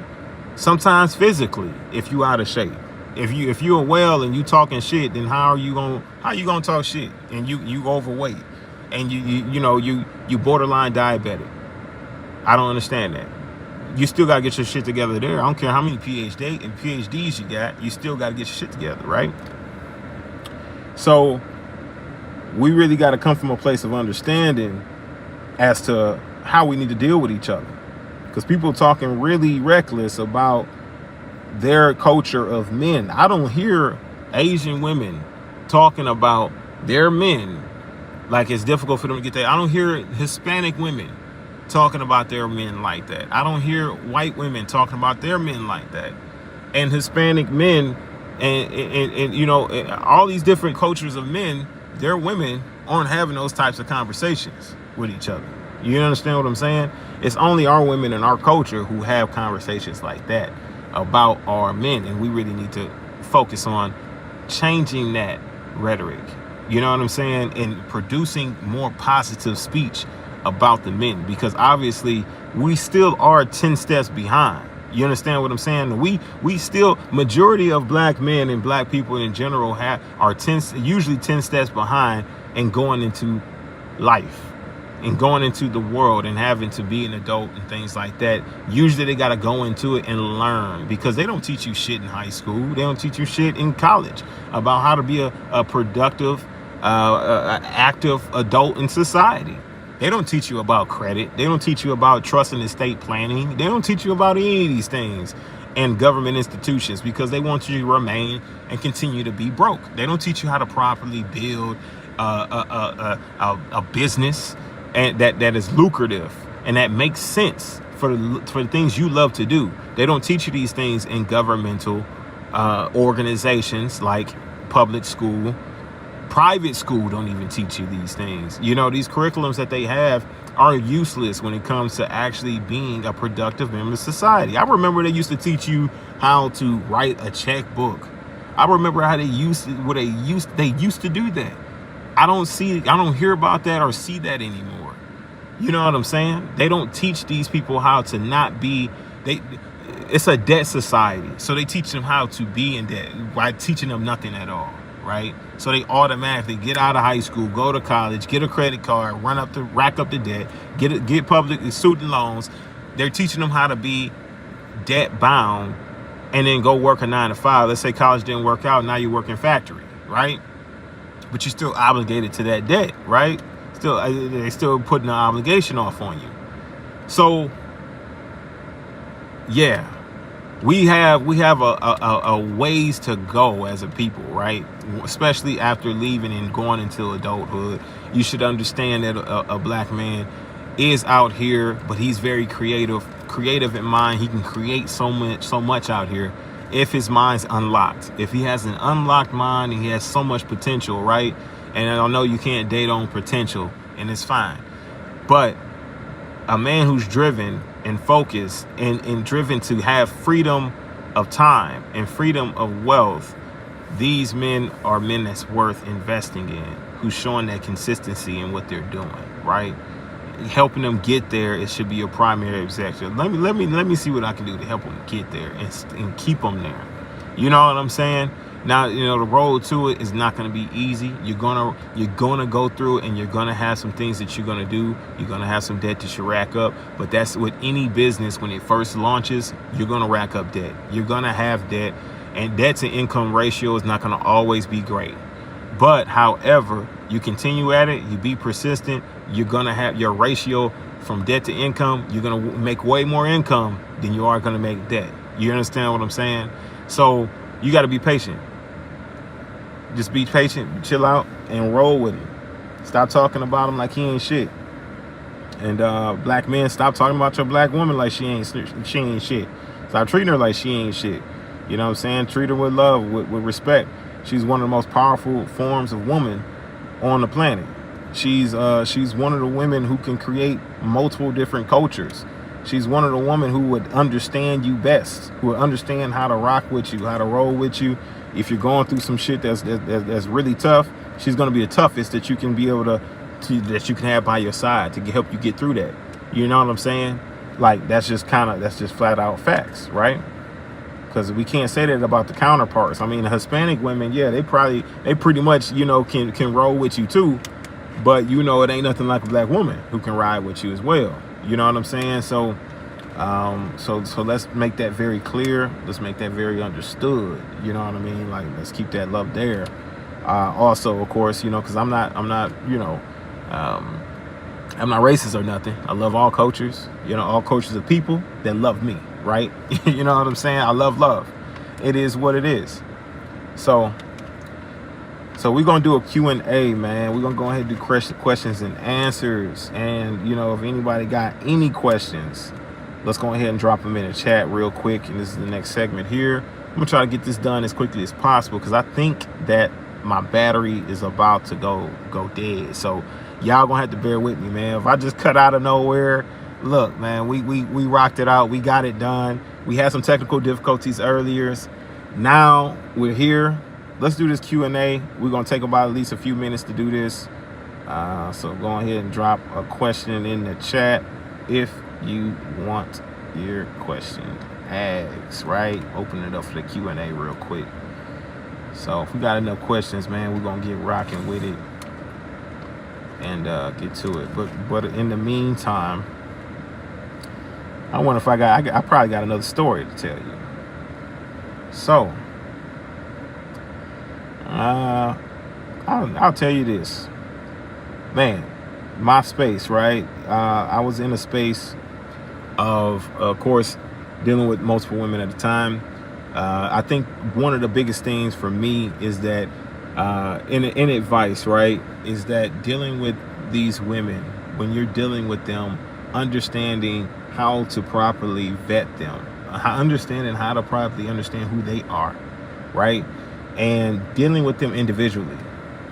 Sometimes physically, if you out of shape. If you're well and you talking shit, then how you gonna talk shit? And you overweight. And you borderline diabetic. I don't understand that. You still got to get your shit together there. I don't care how many PhDs you got. You still got to get your shit together, right? So we really got to come from a place of understanding as to how we need to deal with each other. Because people talking really reckless about their culture of men. I don't hear Asian women talking about their men like it's difficult for them to get there. I don't hear Hispanic women talking about their men like that. I don't hear white women talking about their men like that. And Hispanic men and you know, all these different cultures of men, their women aren't having those types of conversations with each other. You understand what I'm saying? It's only our women in our culture who have conversations like that about our men. And we really need to focus on changing that rhetoric. You know what I'm saying? And producing more positive speech about the men, because obviously we still are 10 steps behind. You understand what I'm saying? We still, majority of black men and black people in general are usually 10 steps behind in going into life and going into the world and having to be an adult and things like that. Usually they got to go into it and learn, because they don't teach you shit in high school. They don't teach you shit in college about how to be a productive, active adult in society. They don't teach you about credit. They don't teach you about trust and estate planning. They don't teach you about any of these things in government institutions, because they want you to remain and continue to be broke. They don't teach you how to properly build a business and that is lucrative and that makes sense for the things you love to do. They don't teach you these things in governmental organizations like public school. Private school don't even teach you these things. You know, these curriculums that they have are useless when it comes to actually being a productive member of society. I remember they used to teach you how to write a checkbook. I remember how they used to do that. I don't hear about that or see that anymore. You know what I'm saying? They don't teach these people how to not be, it's a debt society. So they teach them how to be in debt by teaching them nothing at all. Right? So they automatically get out of high school, go to college, get a credit card, rack up the debt, get public student loans. They're teaching them how to be debt bound and then go work a 9 to 5. Let's say college didn't work out. Now you work in factory, right? But you're still obligated to that debt, right? They're still putting the obligation off on you. So, yeah, we have a ways to go as a people, right? Especially after leaving and going into adulthood. You should understand that a black man is out here, but he's very creative in mind. He can create so much out here if his mind's unlocked. If he has an unlocked mind, he has so much potential, right? And I know you can't date on potential, and it's fine. But a man who's driven and focused and driven to have freedom of time and freedom of wealth, these men are men that's worth investing in, who's showing that consistency in what they're doing, right? Helping them get there, it should be a primary objective. Let me see what I can do to help them get there and keep them there. You know what I'm saying? Now, you know, the road to it is not going to be easy. You're gonna go through it, and you're gonna have some things that you're gonna do. You're gonna have some debt that you rack up. But that's with any business. When it first launches, you're gonna rack up debt. You're gonna have debt, and debt to income ratio is not gonna always be great. But however, you continue at it, you be persistent, you're gonna have your ratio from debt to income. You're gonna make way more income than you are gonna make debt. You understand what I'm saying? So you got to be patient. Just be patient, chill out, and roll with him. Stop talking about him like he ain't shit. And black men, stop talking about your black woman like she ain't shit. Stop treating her like she ain't shit. You know what I'm saying? Treat her with love, with respect. She's one of the most powerful forms of woman on the planet. She's one of the women who can create multiple different cultures. She's one of the women who would understand you best, who would understand how to rock with you, how to roll with you. If you're going through some shit that's really tough, she's going to be the toughest that you can be able that you can have by your side to help you get through that. You know what I'm saying? Like, that's just flat out facts, right? Because we can't say that about the counterparts. I mean, the Hispanic women, yeah, they pretty much, you know, can roll with you too. But, you know, it ain't nothing like a black woman who can ride with you as well. You know what I'm saying? So let's make that very clear. Let's make that very understood. You know what I mean? Like, let's keep that love there. Also, of course, you know, because I'm not racist or nothing. I love all cultures. You know, all cultures of people that love me, right? You know what I'm saying? I love. It is what it is. So we're going to do a Q&A, man. We're going to go ahead and do questions and answers. And, you know, if anybody got any questions, let's go ahead and drop them in the chat real quick. And this is the next segment here. I'm going to try to get this done as quickly as possible because I think that my battery is about to go dead. So y'all going to have to bear with me, man. If I just cut out of nowhere, look, man, we rocked it out. We got it done. We had some technical difficulties earlier. Now we're here. Let's do this Q&A. We're going to take about at least a few minutes to do this. So go ahead and drop a question in the chat if you want your question asked, right? Open it up for the Q&A real quick. So if we got enough questions, man, we're going to get rocking with it and get to it. But in the meantime, I wonder if I probably got another story to tell you. So I'll tell you this, man. My space, right? I was in a space of course, dealing with multiple women at a time. I think one of the biggest things for me is that, in advice, right, is that dealing with these women, when you're dealing with them, understanding how to properly vet them, understanding how to properly understand who they are, right? And dealing with them individually.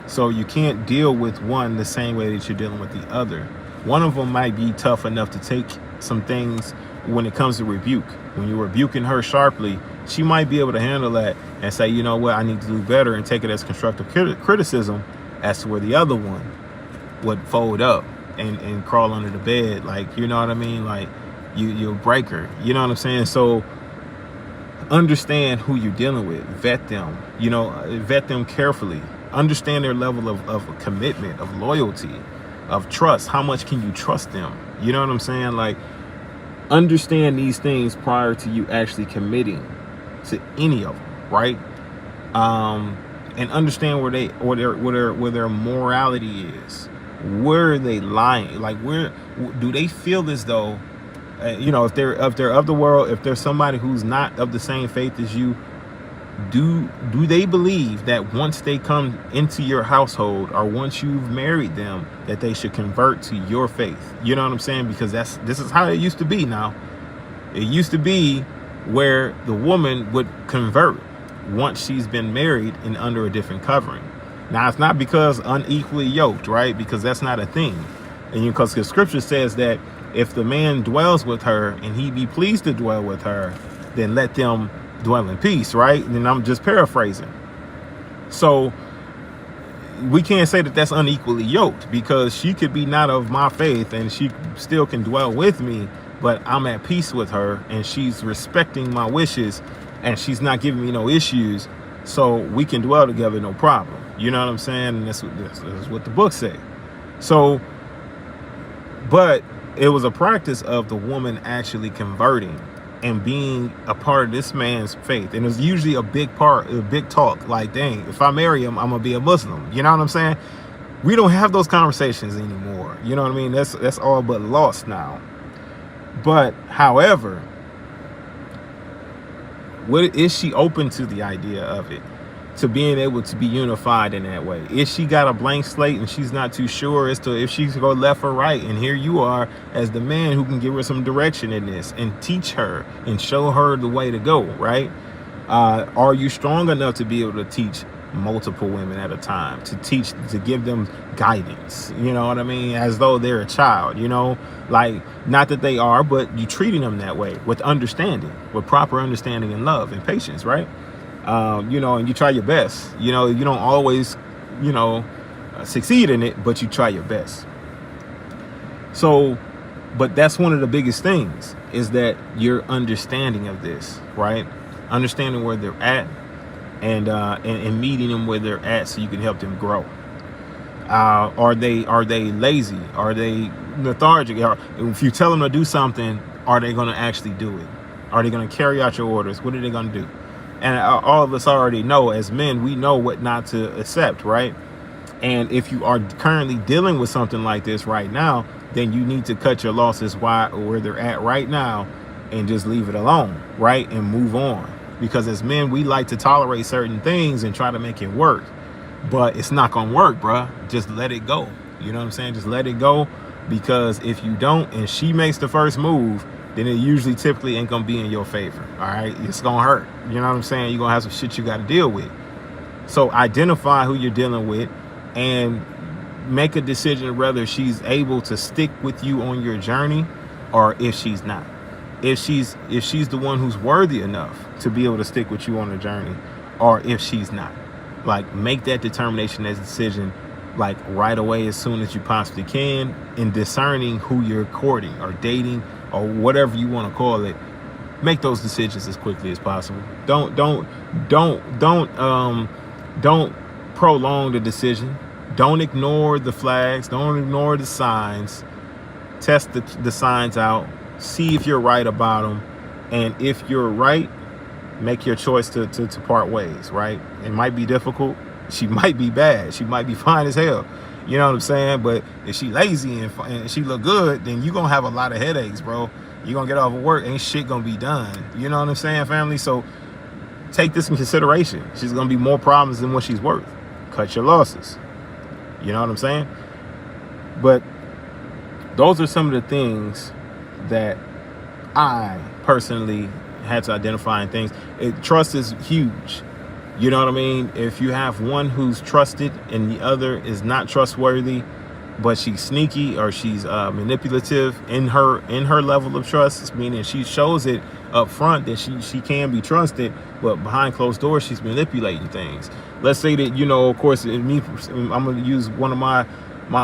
So you can't deal with one the same way that you're dealing with the other. One of them might be tough enough to take some things when it comes to rebuke. When you're rebuking her sharply, she might be able to handle that and say, you know what, I need to do better, and take it as constructive criticism, as to where the other one would fold up and crawl under the bed. Like, you know what I mean? Like, you'll break her. You know what I'm saying? So understand who you're dealing with. Vet them. You know, vet them carefully. Understand their level of commitment, of loyalty, of trust. How much can you trust them? You know what I'm saying? Like, understand these things prior to you actually committing to any of them, right? And understand where their morality is. Where are they lying? Like, where do they feel as though if they're of the world, if there's somebody who's not of the same faith as you, do they believe that once they come into your household or once you've married them, that they should convert to your faith? You know what I'm saying? Because this is how it used to be. Now, it used to be where the woman would convert once she's been married and under a different covering. Now, it's not because unequally yoked, right? Because that's not a thing. And because the scripture says that if the man dwells with her and he be pleased to dwell with her, then let them dwell in peace, right? And I'm just paraphrasing. So we can't say that that's unequally yoked, because she could be not of my faith and she still can dwell with me, but I'm at peace with her and she's respecting my wishes and she's not giving me no issues, so we can dwell together, no problem. You know what I'm saying? And that's what the book say. So, but it was a practice of the woman actually converting and being a part of this man's faith. And it was usually a big talk, like, dang, if I marry him, I'm gonna be a Muslim. You know what I'm saying? We don't have those conversations anymore. You know what I mean? That's all but lost now. But however, what is she open to the idea of it, to being able to be unified in that way? Is she got a blank slate and she's not too sure as to if she's go left or right? And here you are as the man who can give her some direction in this and teach her and show her the way to go, right? Are you strong enough to be able to teach multiple women at a time, to give them guidance? You know what I mean? As though they're a child, like, not that they are, but you treating them that way with understanding, with proper understanding and love and patience, right? And you try your best. You don't always, succeed in it, but you try your best. So, but that's one of the biggest things, is that your understanding of this, right? Understanding where they're at and meeting them where they're at so you can help them grow. Are they lazy? Are they lethargic? If you tell them to do something, are they going to actually do it? Are they going to carry out your orders? What are they going to do? And all of us already know, as men, we know what not to accept, right? And if you are currently dealing with something like this right now, then you need to cut your losses where they're at right now and just leave it alone, right? And move on. Because as men, we like to tolerate certain things and try to make it work. But it's not going to work, bruh. Just let it go. You know what I'm saying? Just let it go. Because if you don't and she makes the first move, then it typically ain't going to be in your favor. All right? It's going to hurt. You know what I'm saying? You're going to have some shit you got to deal with. So identify who you're dealing with and make a decision whether she's able to stick with you on your journey or if she's not. If she's the one who's worthy enough to be able to stick with you on the journey, or if she's not. Like, make that determination, that decision, like, right away, as soon as you possibly can, in discerning who you're courting or dating or whatever you want to call it. Make those decisions as quickly as possible. Don't prolong the decision. Don't ignore the flags. Don't ignore the signs. Test the signs out. See if you're right about them. And if you're right, make your choice to part ways, right? It might be difficult. She might be bad. She might be fine as hell. You know what I'm saying? But if she lazy and she look good, then you're going to have a lot of headaches, bro. You're going to get off of work. Ain't shit going to be done. You know what I'm saying, family? So take this in consideration. She's going to be more problems than what she's worth. Cut your losses. You know what I'm saying? But those are some of the things that I personally had to identify in things. Trust is huge. You know what I mean? If you have one who's trusted and the other is not trustworthy, but she's sneaky or she's manipulative in her level of trust, meaning she shows it up front that she can be trusted, but behind closed doors she's manipulating things. Let's say that, of course, I'm going to use one of my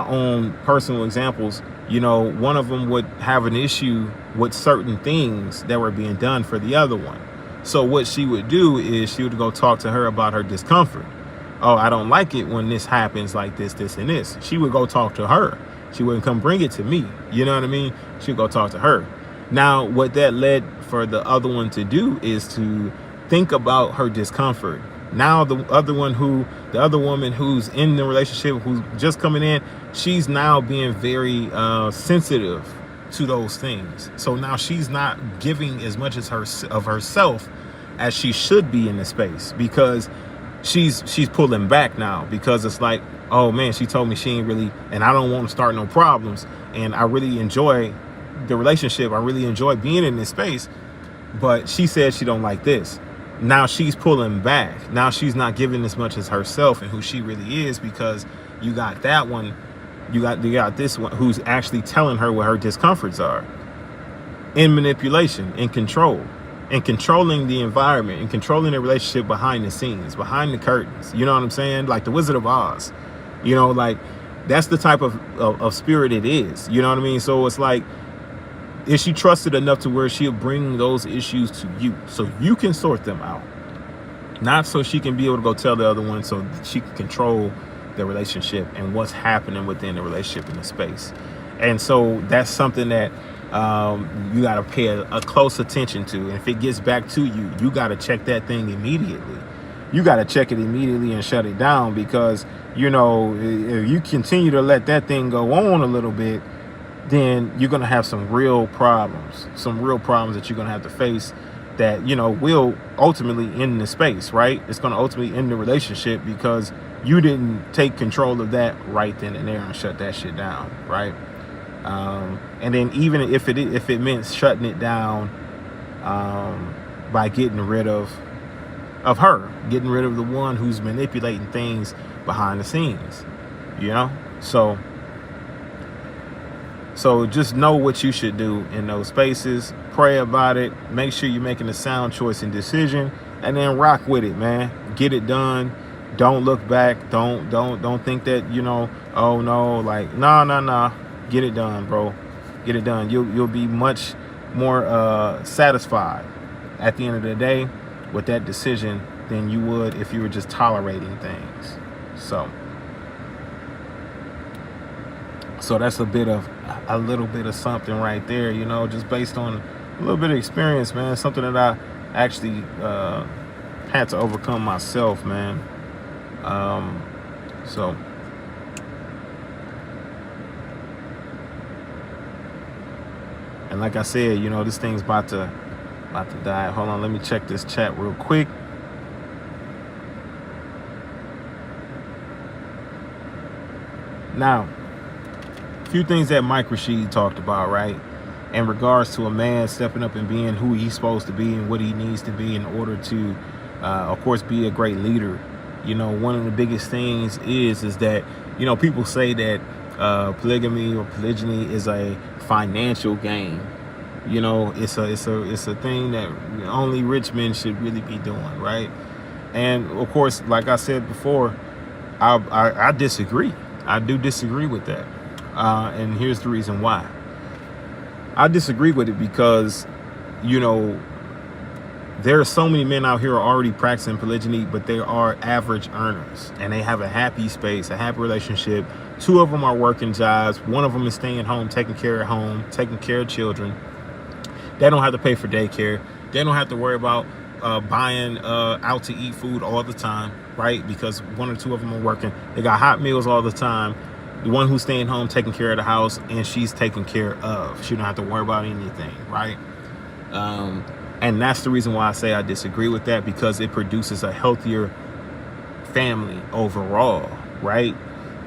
own personal examples. One of them would have an issue with certain things that were being done for the other one. So what she would do is she would go talk to her about her discomfort. Oh, I don't like it when this happens like this, and this. She would go talk to her. She wouldn't come bring it to me. You know what I mean? She would go talk to her. Now, what that led for the other one to do is to think about her discomfort. Now, the other woman who's in the relationship, who's just coming in, she's now being very sensitive to those things. So now she's not giving as much as of herself as she should be in the space, because she's pulling back now, because it's like, oh man, she told me she ain't really, and I don't want to start no problems, and I really enjoy the relationship, I really enjoy being in this space, but she said she don't like this. Now she's pulling back. Now she's not giving as much as herself and who she really is, because you got that one, you got this one who's actually telling her what her discomforts are, in manipulation, in control, and controlling the environment, and controlling the relationship behind the scenes, behind the curtains. You know what I'm saying? Like the Wizard of Oz. You know, like that's the type of spirit it is. You know what I mean? So it's like, is she trusted enough to where she'll bring those issues to you so you can sort them out? Not so she can be able to go tell the other one, so she can control the relationship and what's happening within the relationship in the space. And so that's something that you got to pay a close attention to. And if it gets back to you, you got to check that thing immediately. You got to check it immediately and shut it down, because, you know, if you continue to let that thing go on a little bit, then you're going to have some real problems that you're going to have to face that, you know, will ultimately end the space, right? It's going to ultimately end the relationship because you didn't take control of that right then and there and shut that shit down, right? And then even if it meant shutting it down by getting rid of her, getting rid of the one who's manipulating things behind the scenes, you know? So just know what you should do in those spaces. Pray about it. Make sure you're making a sound choice and decision, and then rock with it, man. Get it done. Don't look back. Don't think that, you know, oh no, like, nah. Get it done, bro. Get it done. You'll be much more satisfied at the end of the day with that decision than you would if you were just tolerating things. So that's a little bit of something right there, you know, just based on a little bit of experience, man. Something that I actually had to overcome myself, man. And like I said, you know, this thing's about to die. Hold on, let me check this chat real quick. Now, a few things that Mike Rashid talked about, right, in regards to a man stepping up and being who he's supposed to be and what he needs to be in order to, of course, be a great leader. You know, one of the biggest things is that, you know, people say that polygamy or polygyny is a financial game. You know, it's a thing that only rich men should really be doing, right? And of course, like I said before, I disagree. I do disagree with that. And here's the reason why. I disagree with it because, you know, there are so many men out here who are already practicing polygyny, but they are average earners and they have a happy space, a happy relationship. 2 of them are working jobs. 1 of them is staying home, taking care of children. They don't have to pay for daycare. They don't have to worry about buying out to eat food all the time, right? Because 1 or 2 of them are working. They got hot meals all the time. The one who's staying home, taking care of the house, and she's taken care of. She don't have to worry about anything, right? And that's the reason why I say I disagree with that, because it produces a healthier family overall, right?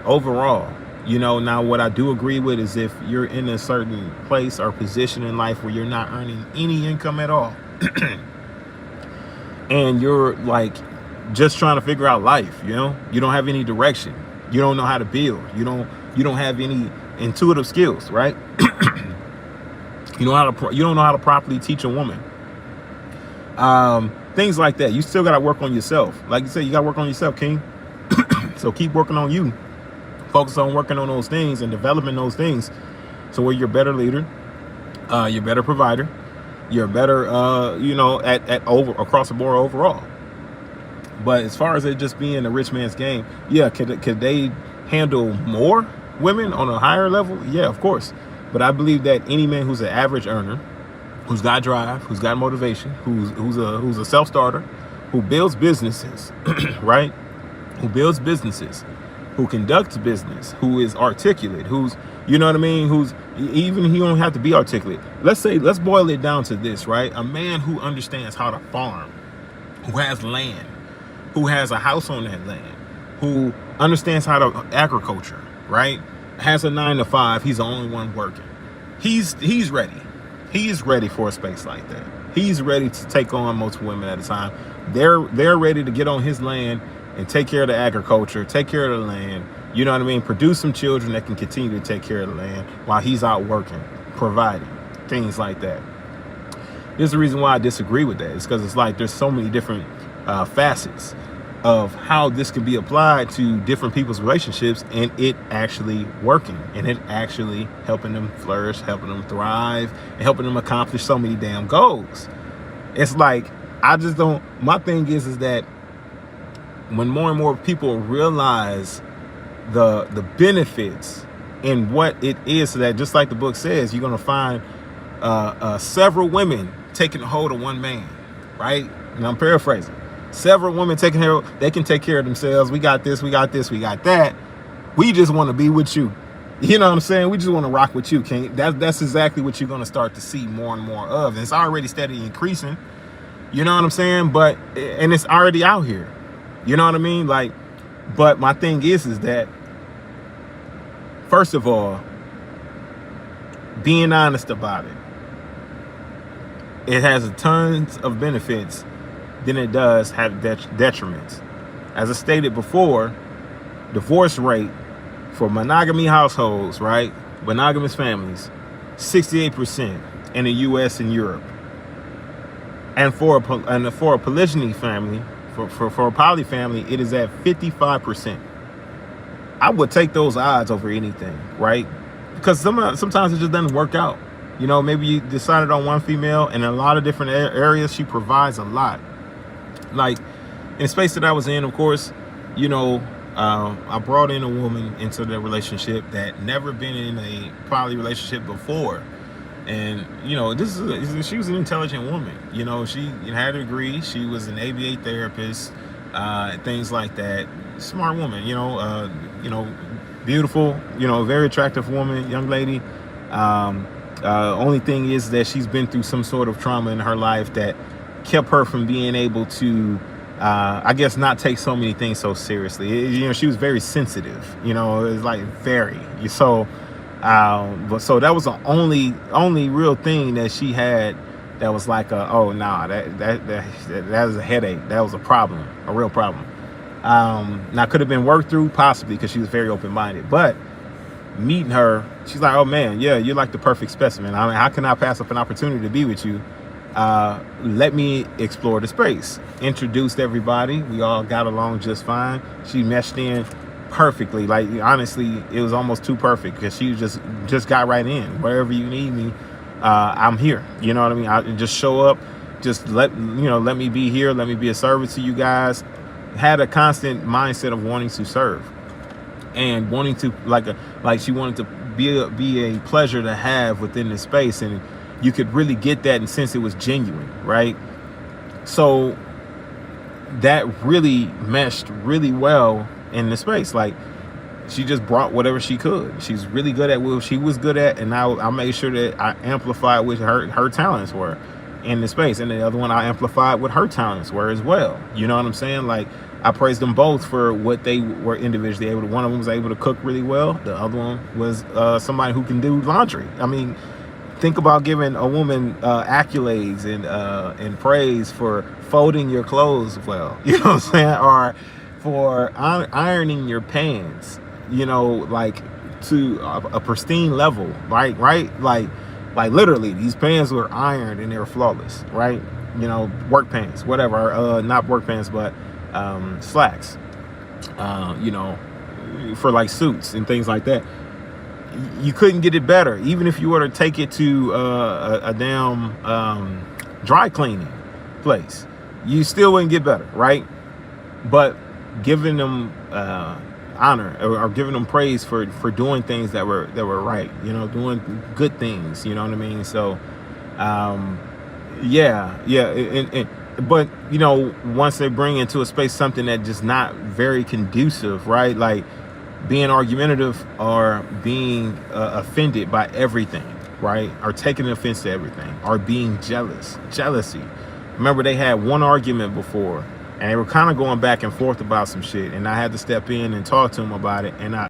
Overall, you know, now what I do agree with is if you're in a certain place or position in life where you're not earning any income at all, and you're like just trying to figure out life, you know, you don't have any direction. You don't know how to build. You don't have any intuitive skills, right? You don't know how to properly teach a woman. Things like that. You still got to work on yourself. Like you said, you got to work on yourself, King. So keep working on you. Focus on working on those things and developing those things. So where you're a better leader, you're a better provider, you're a better, across the board overall. But as far as it just being a rich man's game, yeah, could they handle more women on a higher level? Yeah, of course. But I believe that any man who's an average earner, who's got drive, who's got motivation, who's a self-starter, who builds businesses, right? Who builds businesses, who conducts business, who is articulate, who's, you know what I mean? Who's, Even he don't have to be articulate. Let's boil it down to this, right? A man who understands how to farm, who has land, who has a house on that land, who understands how to agriculture, right? Has a 9-to-5. He's the only one working. He's ready. He is ready for a space like that. He's ready to take on multiple women at a time. They're ready to get on his land and take care of the agriculture, take care of the land. You know what I mean? Produce some children that can continue to take care of the land while he's out working, providing, things like that. This is the reason why I disagree with that. It's because it's like there's so many different facets of how this could be applied to different people's relationships, and it actually working, and it actually helping them flourish, helping them thrive, and helping them accomplish so many damn goals. It's like, I just don't, my thing is that when more and more people realize the benefits in what it is, so that just like the book says, you're going to find several women taking hold of one man, right? And I'm paraphrasing. Several women taking care, they can take care of themselves. We got this, we got this, we got that. We just want to be with you. You know what I'm saying? We just want to rock with you, King. That's exactly what you're going to start to see more and more of. And it's already steadily increasing. You know what I'm saying? And it's already out here. You know what I mean? Like, but my thing is that, first of all, being honest about it. It has tons of benefits than it does have detriments. As I stated before, divorce rate for monogamy households, right? Monogamous families, 68% in the US and Europe. And for a polygyny family, for a poly family, it is at 55%. I would take those odds over anything, right? Because sometimes it just doesn't work out. You know, maybe you decided on one female, and in a lot of different areas, she provides a lot. Like, in the space that I was in, of course, you know, I brought in a woman into the relationship that never been in a poly relationship before. And, you know, she was an intelligent woman. You know, she had a degree. She was an ABA therapist, things like that. Smart woman, you know, beautiful, you know, very attractive woman, young lady. Only thing is that she's been through some sort of trauma in her life that kept her from being able to, I guess, not take so many things so seriously. You know, she was very sensitive, you know, it was like very. So that was the only real thing that she had that was like, that was a headache. That was a problem, a real problem. Now, could have been worked through, possibly, because she was very open-minded. But meeting her, she's like, oh man, yeah, you're like the perfect specimen. I mean, how can I pass up an opportunity to be with you? Let me explore the space. Introduced everybody. We all got along just fine. She meshed in perfectly. Like, honestly, it was almost too perfect, because she just got right in. Wherever you need me, I'm here. You know what I mean? I just show up. Just let me be here. Let me be a service to you guys. Had a constant mindset of wanting to serve, and wanting to like she wanted to be a pleasure to have within the space, and you could really get that, and since it was genuine, right? So that really meshed really well in the space. Like, she just brought whatever she could. She's really good at what she was good at, and I made sure that I amplified what her talents were in the space, and the other one I amplified what her talents were as well. You know what I'm saying? Like, I praised them both for what they were individually able to. One of them was able to cook really well. The other one was somebody who can do laundry. I mean, think about giving a woman accolades and praise for folding your clothes well. You know what I'm saying? Or for ironing your pants. You know, like to a pristine level, right? Like literally, these pants were ironed and they were flawless, right? You know, work pants, whatever. Not work pants, but slacks. You know, for like suits and things like that. You couldn't get it better, even if you were to take it to a damn dry cleaning place. You still wouldn't get better, right? But giving them honor or giving them praise for doing things that were right, you know, doing good things, you know what I mean? So but you know, once they bring into a space something that just not very conducive, right? Like being argumentative or being offended by everything, right? Or taking offense to everything, or being jealousy. Remember, they had one argument before, and they were kind of going back and forth about some shit, and I had to step in and talk to them about it, and I